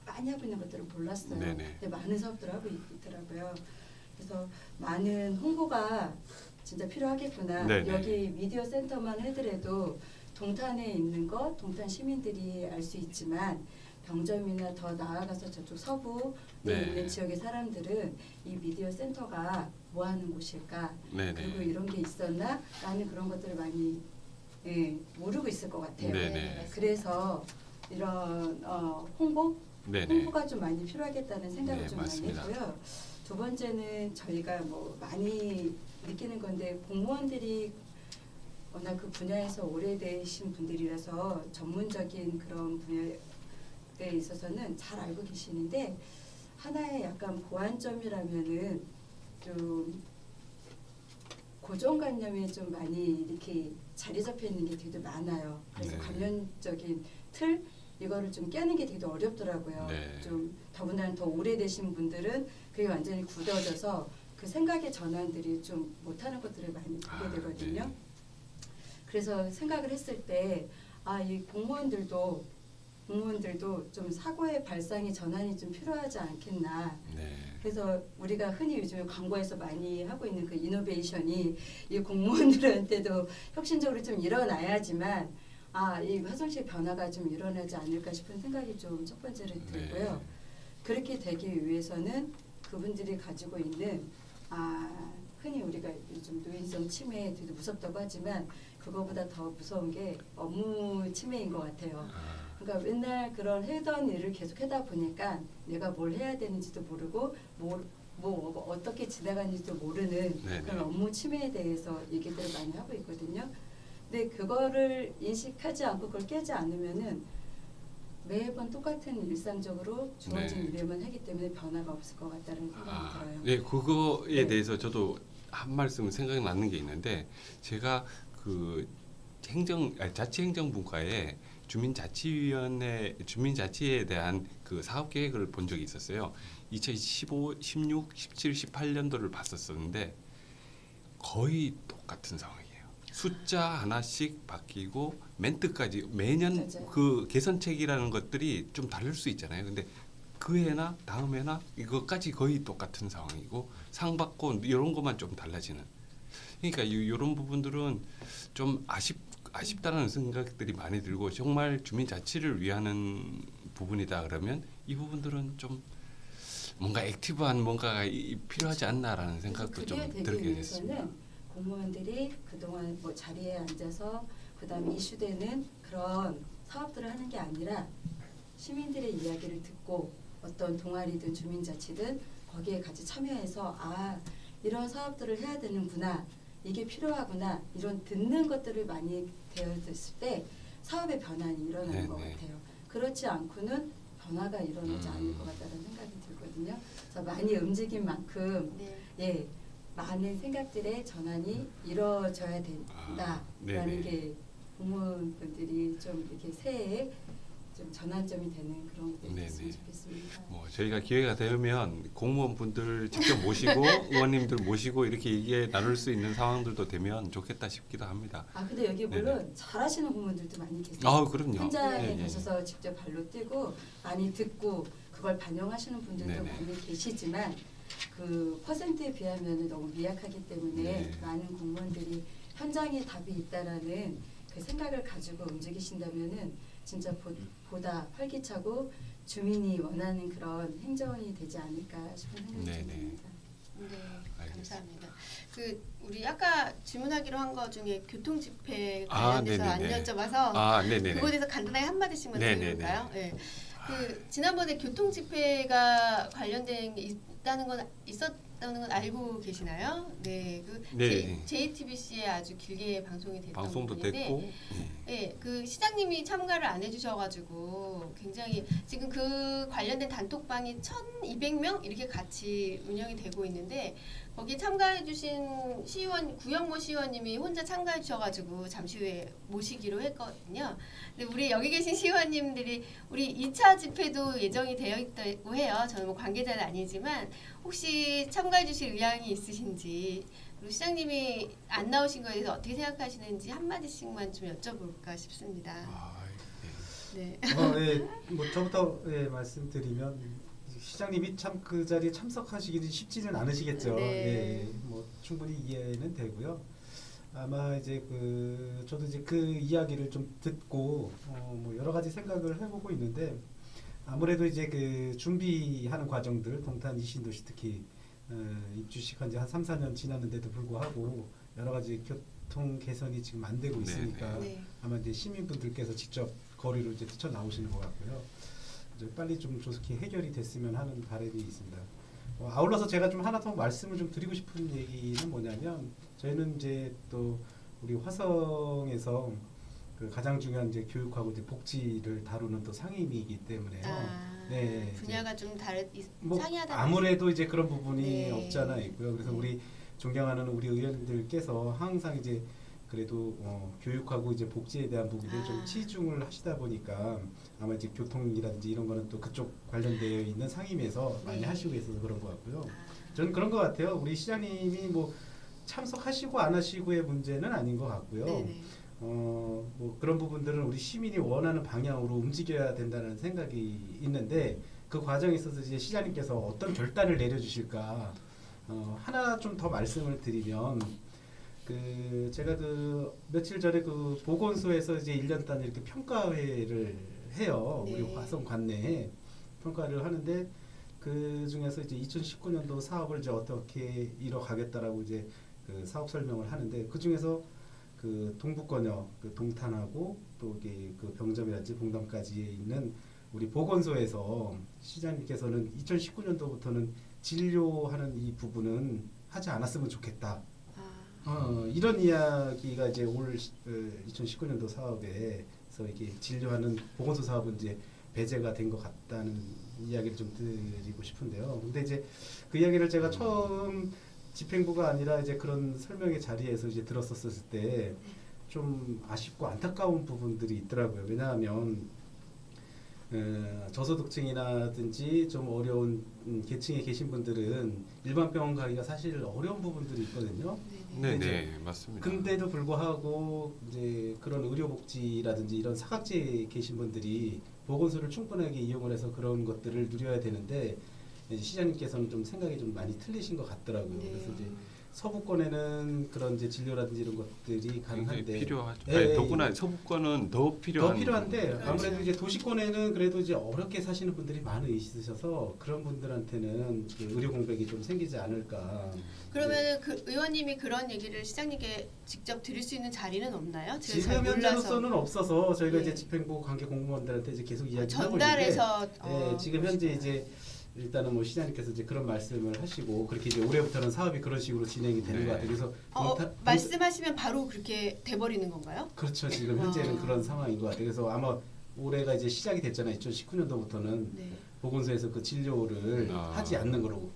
많이 하고 있는 것들을 몰랐어요. 네네. 근데 많은 사업들을 하고 있더라고요. 그래서 많은 홍보가 진짜 필요하겠구나. 네네. 여기 미디어 센터만 해더라도 동탄에 있는 것, 동탄 시민들이 알 수 있지만 병점이나 더 나아가서 저쪽 서부에 네. 있는 지역의 사람들은 이 미디어 센터가 뭐 하는 곳일까? 네네. 그리고 이런 게 있었나? 라는 그런 것들을 많이 모르고 있을 것 같아요. 네네. 그래서 이런 네네 홍보가 좀 많이 필요하겠다는 생각을 네, 좀 맞습니다. 많이 했고요. 두 번째는 저희가 뭐 많이 느끼는 건데 공무원들이 워낙 그 분야에서 오래되신 분들이라서 전문적인 그런 분야에 있어서는 잘 알고 계시는데 하나의 약간 보완점이라면은 좀 고정관념에 좀 많이 이렇게 자리 잡혀 있는 게 되게 많아요. 그래서 네. 관념적인 틀 이거를 좀 깨는 게 되게 어렵더라고요. 네. 좀 더군다나 더 오래되신 분들은 그게 완전히 굳어져서 그 생각의 전환들이 좀 못하는 것들을 많이 보게 되거든요. 네. 그래서 생각을 했을 때 이 공무원들도 좀 사고의 발상의 전환이 좀 필요하지 않겠나. 네. 그래서 우리가 흔히 요즘에 광고에서 많이 하고 있는 그 이노베이션이 이 공무원들한테도 혁신적으로 좀 일어나야지만 이 화성시의 변화가 좀 일어나지 않을까 싶은 생각이 좀 첫 번째로 들고요. 네. 그렇게 되기 위해서는 그분들이 가지고 있는 흔히 우리가 요즘 노인성 치매 되게 무섭다고 하지만 그거보다 더 무서운 게 업무 치매인 것 같아요. 그러니까 맨날 그런 해던 일을 계속 하다 보니까 내가 뭘 해야 되는지도 모르고 뭐 어떻게 지나가는지도 모르는 네네. 그런 업무 치매에 대해서 얘기들을 많이 하고 있거든요. 근데 그거를 인식하지 않고 그걸 깨지 않으면은 매번 똑같은 일상적으로 주어진 네. 일만 하기 때문에 변화가 없을 것 같다는 생각이 들어요. 네, 그거에 네. 대해서 저도 한 말씀 생각이 나는 게 있는데 제가 그 자치행정분과에 주민자치에 대한 그 사업 계획을 본 적이 있었어요. 2015, 16, 17, 18년도를 봤었는데 거의 똑같은 상황이에요. 숫자 하나씩 바뀌고 멘트까지 매년 맞아요. 그 개선책이라는 것들이 좀 다를 수 있잖아요. 근데 그 해나 다음 해나 이것까지 거의 똑같은 상황이고 상 받고 이런 것만 좀 달라지는. 그러니까 이런 부분들은 좀 아쉽다는 생각들이 많이 들고 정말 주민 자치를 위하는 부분이다 그러면 이 부분들은 좀 뭔가 액티브한 뭔가가 필요하지 않나라는 생각도 좀 그게 되기 들게 위해서는 됐습니다. 공무원들이 그동안 뭐 자리에 앉아서 그다음에 이슈되는 그런 사업들을 하는 게 아니라 시민들의 이야기를 듣고 어떤 동아리든 주민자치든 거기에 같이 참여해서 아 이런 사업들을 해야 되는구나 이게 필요하구나 이런 듣는 것들을 많이 되었을 때 사업의 변환이 일어나는 것 같아요. 그렇지 않고는 변화가 일어나지 않을 것 같다는 생각이 들거든요. 그래서 많이 움직인 만큼 예 많은 생각들의 전환이 이루어져야 된다라는 게 공무원분들이 좀 이렇게 새해에 좀 전환점이 되는 그런 게 됐으면 좋겠습니다. 뭐 저희가 기회가 되면 공무원분들 직접 모시고 의원님들 모시고 이렇게 얘기 나눌 수 있는 상황들도 되면 좋겠다 싶기도 합니다. 아 근데 여기 물론 잘하시는 공무원들도 많이 계세요. 아 그럼요. 현장에 가셔서 직접 발로 뛰고 많이 듣고 그걸 반영하시는 분들도 많이 계시지만 그 퍼센트에 비하면 너무 미약하기 때문에 많은 공무원들이 현장에 답이 있다라는 그 생각을 가지고 움직이신다면은 진짜 보다 활기차고 주민이 원하는 그런 행정이 되지 않을까 싶은 생각이 듭니다. 네, 감사합니다. 그 우리 아까 질문하기로 한 거 중에 교통 집회 관련돼서 안 여쭤봐서 그거에 대해서 간단하게 한 마디씩만 드릴까요? 네. 그 지난번에 교통 집회가 관련된 게 있었다는 건 알고 계시나요? 네, 그 JTBC에 아주 길게 방송이 됐던 방송도 부분인데, 됐고, 네, 그 시장님이 참가를 안 해주셔가지고 굉장히 지금 그 관련된 단톡방이 1,200명 이렇게 같이 운영이 되고 있는데 거기 참가해주신 시의원 구영모 시의원님이 혼자 참가해주셔가지고 잠시 후에 모시기로 했거든요. 근데 우리 여기 계신 시의원님들이 우리 2차 집회도 예정이 되어 있다고 해요. 저는 뭐 관계자는 아니지만 혹시 참가해주실 의향이 있으신지 그리고 시장님이 안 나오신 거에 대해서 어떻게 생각하시는지 한 마디씩만 좀 여쭤볼까 싶습니다. 네, 뭐 저부터 말씀드리면 시장님이 참 그 자리에 참석하시기는 쉽지는 않으시겠죠. 뭐 충분히 이해는 되고요. 아마 이제 저도 이제 그 이야기를 좀 듣고 뭐 여러 가지 생각을 해보고 있는데 아무래도 이제 그 준비하는 과정들 동탄 이신도시 특히 입주식 한지 한 3, 4년 지났는데도 불구하고 여러 가지 교통 개선이 지금 안 되고 있으니까 아마 이제 시민분들께서 직접 거리로 이제 뛰쳐 나오시는 것 같고요. 빨리 좀 조속히 해결이 됐으면 하는 바람이 있습니다. 아울러서 제가 좀 하나 더 말씀을 좀 드리고 싶은 얘기는 뭐냐면 저희는 이제 또 우리 화성에서 그 가장 중요한 이제 교육하고 이제 복지를 다루는 또 상임위이기 때문에요. 분야가 좀 뭐 상이하다. 아무래도 이제 그런 부분이 없지 않아 있고요. 그래서 우리 존경하는 우리 의원님들께서 항상 이제 그래도 교육하고 이제 복지에 대한 부분을 좀 치중을 하시다 보니까 아마 이제 교통이라든지 이런 거는 또 그쪽 관련되어 있는 상임위에서 많이 하시고 있어서 그런 것 같고요. 저는 그런 것 같아요. 우리 시장님이 뭐 참석하시고 안 하시고의 문제는 아닌 것 같고요. 뭐 그런 부분들은 우리 시민이 원하는 방향으로 움직여야 된다는 생각이 있는데 그 과정에 있어서 이제 시장님께서 어떤 결단을 내려주실까 하나 좀 더 말씀을 드리면 제가 며칠 전에 보건소에서 이제 1년 단위 이렇게 평가회를 해요. 우리 화성 관내에 평가를 하는데 그 중에서 이제 2019년도 사업을 이제 어떻게 이뤄가겠다라고 이제 그 사업 설명을 하는데 그 중에서 그 동북권역 동탄하고 또 그 병점이라든지 봉담까지에 있는 우리 보건소에서 시장님께서는 2019년도부터는 진료하는 이 부분은 하지 않았으면 좋겠다. 이런 이야기가 이제 올 2019년도 사업에서 이게 진료하는 보건소 사업은 이제 배제가 된 것 같다는 이야기를 좀 드리고 싶은데요. 근데 이제 그 이야기를 제가 처음 집행부가 아니라 이제 그런 설명의 자리에서 이제 들었었을 때 좀 아쉽고 안타까운 부분들이 있더라고요. 왜냐하면 저소득층이라든지 좀 어려운 계층에 계신 분들은 일반 병원 가기가 사실 어려운 부분들이 있거든요. 네, 맞습니다. 근데도 불구하고 이제 그런 의료복지라든지 이런 사각지에 계신 분들이 보건소를 충분하게 이용을 해서 그런 것들을 누려야 되는데 시장님께서는 좀 생각이 좀 많이 틀리신 것 같더라고요. 그래서 이제 서부권에는 그런 이제 진료라든지 이런 것들이 가능한데 필요하죠. 예, 아니, 예, 더구나 서부권은 더 필요한데 그렇죠. 아무래도 이제 도시권에는 그래도 이제 어렵게 사시는 분들이 많이 있으셔서 그런 분들한테는 그 의료 공백이 좀 생기지 않을까. 그러면 그 의원님이 그런 얘기를 시장님께 직접 드릴 수 있는 자리는 없나요? 제가 잘 지금 몰라서. 현재로서는 없어서 저희가 예. 이제 집행부 관계 공무원들한테 이제 계속 이야기하고 있는데 전달해서 예, 지금 현재 이제 일단은 뭐 시장님께서 이제 그런 말씀을 하시고 그렇게 이제 올해부터는 사업이 그런 식으로 진행이 되는 네. 것 같아요. 그래서 말씀하시면 바로 그렇게 돼버리는 건가요? 그렇죠. 지금 현재는 그런 상황인 것 같아요. 그래서 아마 올해가 이제 시작이 됐잖아요. 2019년도부터는 네. 보건소에서 그 진료를 하지 않는 거로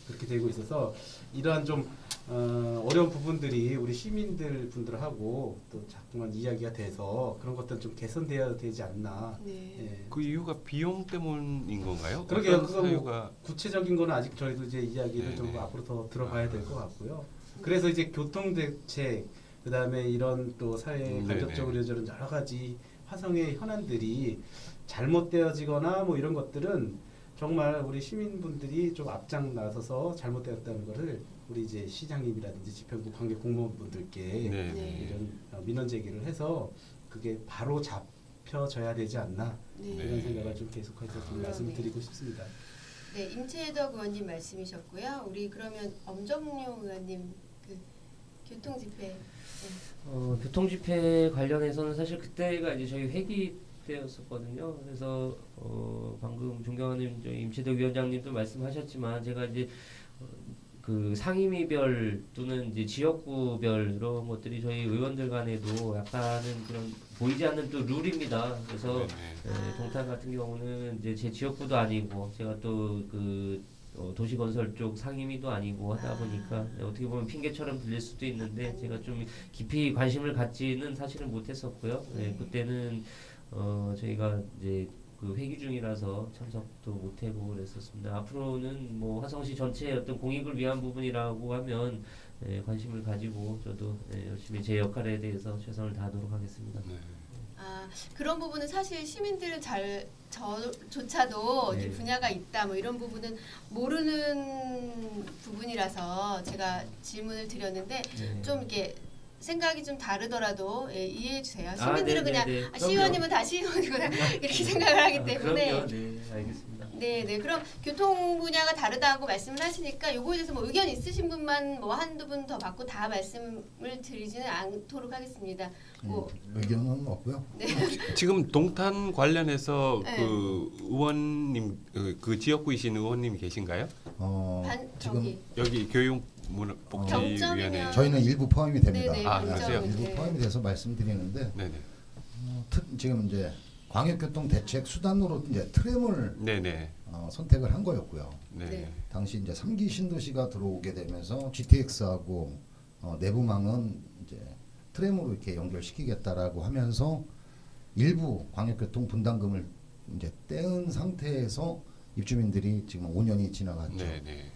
그렇게 되고 있어서 이러한 좀 어려운 부분들이 우리 시민들 분들하고 또 자꾸만 이야기가 돼서 그런 것들 좀 개선돼야 되지 않나. 네. 예. 그 이유가 비용 때문인 건가요? 그러게요. 어떤 그거 뭐 사유가 구체적인 거는 아직 저희도 이제 이야기를 네네. 좀 앞으로 더 들어봐야 될 것 같고요. 그래서 이제 교통 대책 그다음에 이런 또 사회 간접적으로 이어지는 여러 가지 화성의 현안들이 잘못되어지거나 뭐 이런 것들은 정말 우리 시민분들이 좀 앞장 나서서 잘못되었다는 것을 우리 이제 시장님이라든지 집행부 관계 공무원분들께 네. 이런 민원 제기를 해서 그게 바로 잡혀져야 되지 않나 네. 이런 생각을 좀 계속해서 좀 그러네요. 말씀을 드리고 싶습니다. 네, 임채덕 의원님 말씀이셨고요. 우리 그러면 엄정용 의원님 그 교통 집회. 교통 집회 관련해서는 사실 그때가 이제 저희 회기 때였었거든요. 그래서 방금 존경하는 임채덕 위원장님도 말씀하셨지만 제가 이제 그 상임위별 또는 이제 지역구별 이런 것들이 저희 의원들 간에도 약간은 그런 보이지 않는 또 룰입니다. 그래서 동탄 같은 경우는 이제 제 지역구도 아니고 제가 또 그 도시건설 쪽 상임위도 아니고 하다 보니까 어떻게 보면 핑계처럼 들릴 수도 있는데 제가 좀 깊이 관심을 갖지는 사실은 못했었고요. 네, 그때는 저희가 이제 그 회기 중이라서 참석도 못하고 그랬었습니다. 앞으로는 뭐 화성시 전체의 어떤 공익을 위한 부분이라고 하면 관심을 가지고 저도 열심히 제 역할에 대해서 최선을 다하도록 하겠습니다. 네. 그런 부분은 사실 시민들은 저조차도 네. 분야가 있다 뭐 이런 부분은 모르는 부분이라서 제가 질문을 드렸는데 네. 좀 이렇게 생각이 좀 다르더라도 이해해 주세요. 시민들은 네, 네, 그냥 네. 시의원님은 다 시의원이구나 이렇게 생각을 하기 때문에. 그럼요. 네, 알겠습니다. 네. 그럼 교통 분야가 다르다고 말씀을 하시니까 요거에 대해서 뭐 의견 있으신 분만 뭐 한두 분 더 받고 다 말씀을 드리지는 않도록 하겠습니다. 뭐 의견은 없고요. 네. 지금 동탄 관련해서 네. 그 의원님 그 지역구이신 의원님 계신가요? 저기 여기 교육복지위원회 경점이면 저희는 일부 포함이 됩니다. 네네, 그러세요? 일부 네. 포함이 돼서 말씀드리는데 네네. 지금 이제 광역교통 대책 수단으로 이제 트램을 네네. 선택을 한 거였고요. 네. 네. 당시 이제 3기 신도시가 들어오게 되면서 GTX하고 내부망은 이제 트램으로 이렇게 연결시키겠다라고 하면서 일부 광역교통 분담금을 이제 떼은 상태에서 입주민들이 지금 5년이 지나갔죠. 네네.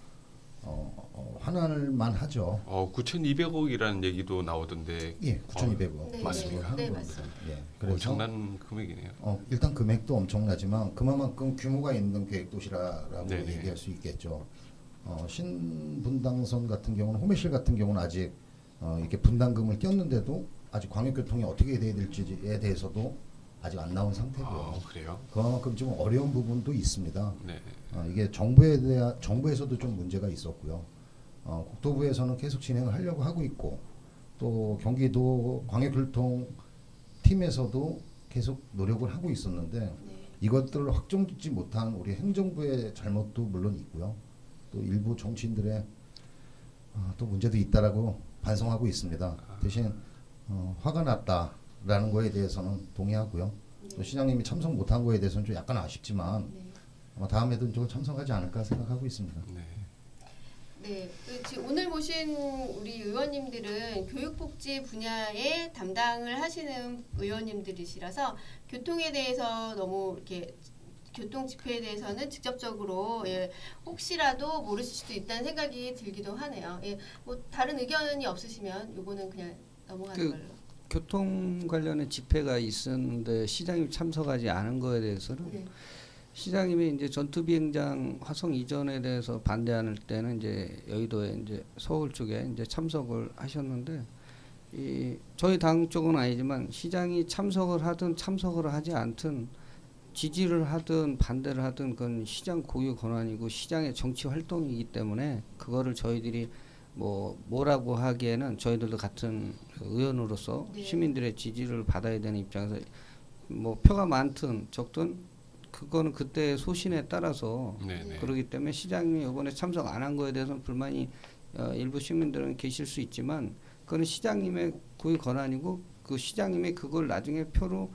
화날만 하죠. 9,200억이라는 얘기도 나오던데. 예, 9,200억 네, 말씀을 하는 네, 겁니다. 맞습니다. 예, 그래서 엄청난 금액이네요. 일단 금액도 엄청나지만 그만큼 규모가 있는 계획도시라고 네네. 얘기할 수 있겠죠. 신분당선 같은 경우는 호메실 같은 경우는 아직 이렇게 분담금을 꼈는데도 아직 광역교통이 어떻게 돼야 될지에 대해서도 아직 안 나온 상태고요. 그래요? 그만큼 좀 어려운 부분도 있습니다. 네. 이게 정부에서도 좀 문제가 있었고요. 국토부에서는 계속 진행을 하려고 하고 있고 또 경기도 광역교통 팀에서도 계속 노력을 하고 있었는데 이것들을 확정짓지 못한 우리 행정부의 잘못도 물론 있고요. 또 일부 정치인들의 또 문제도 있다라고 반성하고 있습니다. 대신 화가 났다라는 거에 대해서는 동의하고요. 또 시장님이 참석 못한 거에 대해서는 좀 약간 아쉽지만 아마 다음에도 좀 참석하지 않을까 생각하고 있습니다. 네, 지금 오늘 모신 우리 의원님들은 교육복지 분야에 담당을 하시는 의원님들이시라서 교통에 대해서 너무 이렇게 교통 집회에 대해서는 직접적으로 혹시라도 모르실 수도 있다는 생각이 들기도 하네요. 뭐 다른 의견이 없으시면 요거는 그냥 넘어가는 걸로. 교통 관련의 집회가 있었는데 시장님 참석하지 않은 거에 대해서는 시장님이 이제 전투비행장 화성 이전에 대해서 반대할 때는 이제 여의도에 이제 서울 쪽에 이제 참석을 하셨는데 이 저희 당 쪽은 아니지만 시장이 참석을 하든 참석을 하지 않든 지지를 하든 반대를 하든 그건 시장 고유 권한이고 시장의 정치 활동이기 때문에 그거를 저희들이 뭐라고 하기에는 저희들도 같은 의원으로서 네. 시민들의 지지를 받아야 되는 입장에서 뭐 표가 많든 적든 그거는 그때의 소신에 따라서 네네. 그러기 때문에 시장님이 이번에 참석 안 한 거에 대해서는 불만이 일부 시민들은 계실 수 있지만 그건 시장님의 고유 권한이고 그 시장님이 그걸 나중에 표로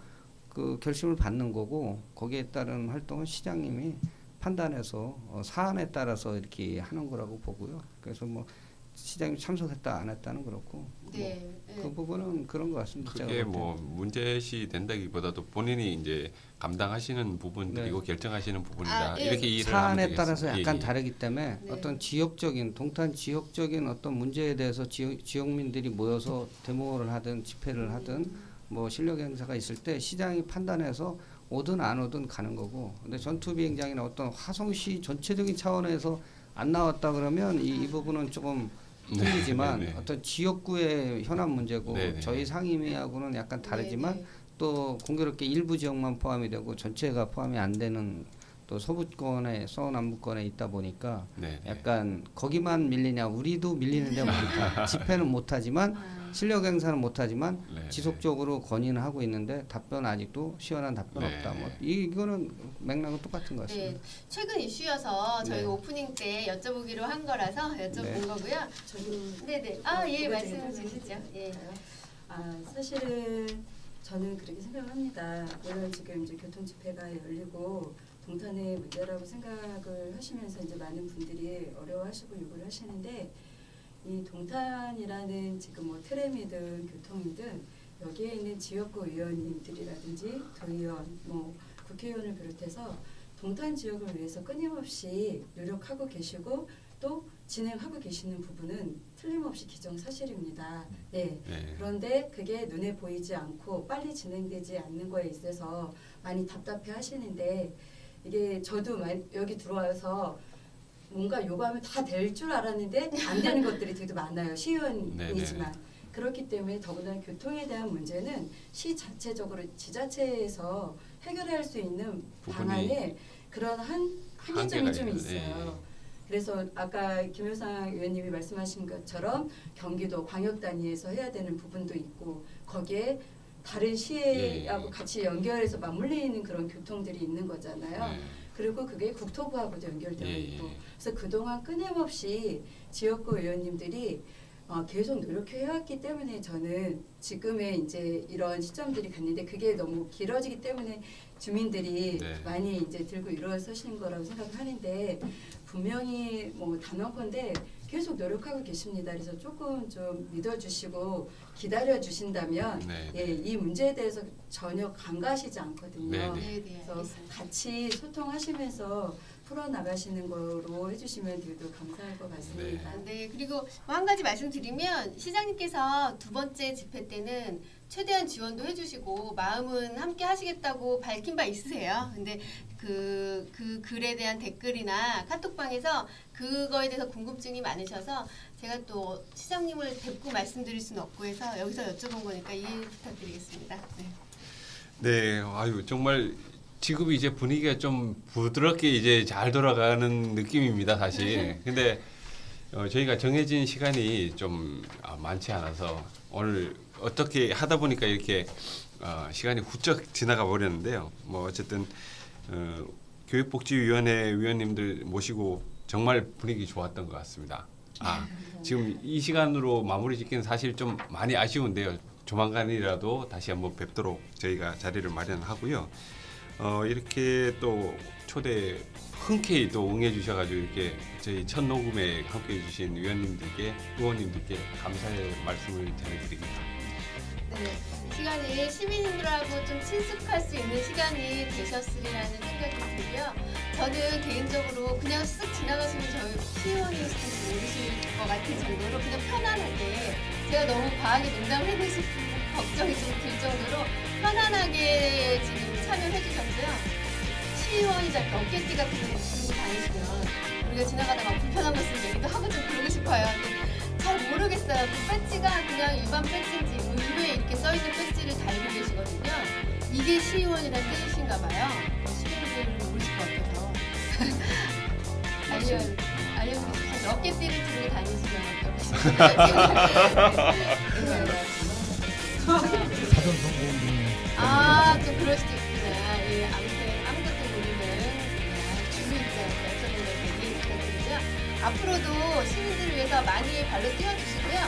그 결심을 받는 거고 거기에 따른 활동은 시장님이 판단해서 사안에 따라서 이렇게 하는 거라고 보고요. 그래서 뭐 시장님 참석했다 안 했다는 그렇고 네. 그 부분은 그런 것 같습니다. 그게 제가 볼 뭐 문제시 된다기보다도 본인이 이제 감당하시는 부분들이고 네. 결정하시는 부분이다. 예. 이렇게 이해를 하면 사안에 되겠습니다. 따라서 약간 예, 예. 다르기 때문에 네. 어떤 지역적인 동탄 지역적인 어떤 문제에 대해서 지역민들이 모여서 데모를 하든 집회를 하든 뭐 실력 행사가 있을 때 시장이 판단해서 오든 안 오든 가는 거고 근데 전투비행장이나 어떤 화성시 전체적인 차원에서 안 나왔다 그러면 이 부분은 조금 틀리지만 네, 네. 어떤 지역구의 현안 문제고 네, 네. 저희 상임위하고는 약간 다르지만 네, 네. 또 공교롭게 일부 지역만 포함이 되고 전체가 포함이 안 되는 또 서부권에 서남부권에 있다 보니까 네, 네. 약간 거기만 밀리냐 우리도 밀리는데 많다. 집회는 못하지만 실력 행사는 못하지만 네, 지속적으로 건의는 하고 있는데 답변 아직도 시원한 답변 네. 없다. 뭐 이거는 맥락은 똑같은 것 같습니다. 네, 최근 이슈여서 저희가 네. 오프닝 때 여쭤보기로 한 거라서 여쭤본 네. 거고요. 저도 네네. 예, 말씀 주시죠. 예. 사실은 저는 그렇게 생각합니다. 물론 지금 이제 교통 집회가 열리고 동탄의 문제라고 생각을 하시면서 이제 많은 분들이 어려워하시고 요구를 하시는데 이 동탄이라는 지금 뭐 트램이든 교통이든 여기에 있는 지역구 의원님들이라든지 도의원, 뭐 국회의원을 비롯해서 동탄 지역을 위해서 끊임없이 노력하고 계시고 또 진행하고 계시는 부분은 틀림없이 기정사실입니다. 네. 네. 그런데 그게 눈에 보이지 않고 빨리 진행되지 않는 거에 있어서 많이 답답해 하시는데 이게 저도 여기 들어와서 뭔가 요구하면 다 될 줄 알았는데 안 되는 것들이 되게 많아요. 시의원이지만. 그렇기 때문에 더구나 교통에 대한 문제는 시 자체적으로 지자체에서 해결할 수 있는 방안에 그런 한계점이 좀 있어요. 그래서 아까 김효상 의원님이 말씀하신 것처럼 경기도 광역 단위에서 해야 되는 부분도 있고 거기에 다른 시하고 같이 연결해서 맞물리는 그런 교통들이 있는 거잖아요. 그리고 그게 국토부하고도 연결되어 있고 그래서 그동안 끊임없이 지역구 의원님들이 계속 노력해왔기 때문에 저는 지금의 이제 이런 시점들이 갔는데 그게 너무 길어지기 때문에 주민들이 많이 이제 들고 일어서시는 거라고 생각을 하는데 분명히 뭐 단언컨대 계속 노력하고 계십니다. 그래서 조금 좀 믿어주시고 기다려주신다면 이 문제에 대해서 전혀 간과하시지 않거든요. 그래서 같이 소통하시면서 풀어나가시는 거로 해주시면 되게 감사할 것 같습니다. 네, 그리고 한 가지 말씀드리면 시장님께서 두 번째 집회 때는 최대한 지원도 해주시고 마음은 함께 하시겠다고 밝힌 바 있으세요. 근데 그 글에 대한 댓글이나 카톡방에서 그거에 대해서 궁금증이 많으셔서 제가 또 시장님을 뵙고 말씀드릴 수는 없고 해서 여기서 여쭤본 거니까 이해 부탁드리겠습니다. 네, 아유 정말 지금 이제 분위기가 좀 부드럽게 이제 잘 돌아가는 느낌입니다, 사실. 근데 저희가 정해진 시간이 좀 많지 않아서 오늘 어떻게 하다 보니까 이렇게 시간이 훌쩍 지나가 버렸는데요. 뭐 어쨌든 교육복지위원회 위원님들 모시고 정말 분위기 좋았던 것 같습니다. 지금 이 시간으로 마무리 짓기는 사실 좀 많이 아쉬운데요. 조만간이라도 다시 한번 뵙도록 저희가 자리를 마련하고요. 이렇게 또 초대 흔쾌히 또 응해주셔가지고 이렇게 저희 첫 녹음에 함께해주신 위원님들께 의원님들께 감사의 말씀을 전해드립니다. 네, 시간이 시민들하고 좀 친숙할 수 있는 시간이 되셨으리라는 생각이 들고요. 저는 개인적으로 그냥 쓱 지나가시면 저희 시의원이실지 모르실 것 같은 정도로 그냥 편안하게 제가 너무 과하게 농담을 해고 싶은 걱정이 좀 들 정도로 편안하게 지금 참여해 주셨고요. 시의원이나 어깨띠 같은 거 들고 다니시면 우리가 지나가다가 불편한 말씀 얘기도 하고 좀 그러고 싶어요. 근데 잘 모르겠어요. 그 배지가 그냥 일반 배지인지 의회에 이렇게 써있는 배지를 달고 계시거든요. 이게 시의원이라는 뜻인가 봐요. 시민들은 모르실 것 같아서 알려드리고 싶어서 어깨띠를 들고 다니시면 어떨까요? 사전 선거운 중에 또 그럴 수도 있구나. 예, 아무튼 아무것도 모르는 주민들 여쭤보는 얘기거든요. 앞으로도 시민들을 위해서 많이 발로 뛰어주시고요.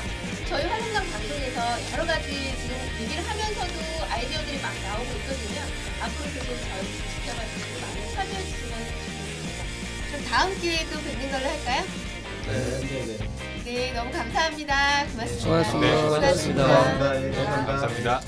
저희 화성당 방송에서 여러 가지 지금 얘기를 하면서도 아이디어들이 막 나오고 있거든요. 앞으로도 좀 저희 지켜봐주시고 많이 참여해주시면 좋겠습니다. 그럼 다음 기회에 또 뵙는 걸로 할까요? 네, 너무 감사합니다. 고맙습니다. 수고하셨습니다. 수고하셨습니다. 감사합니다.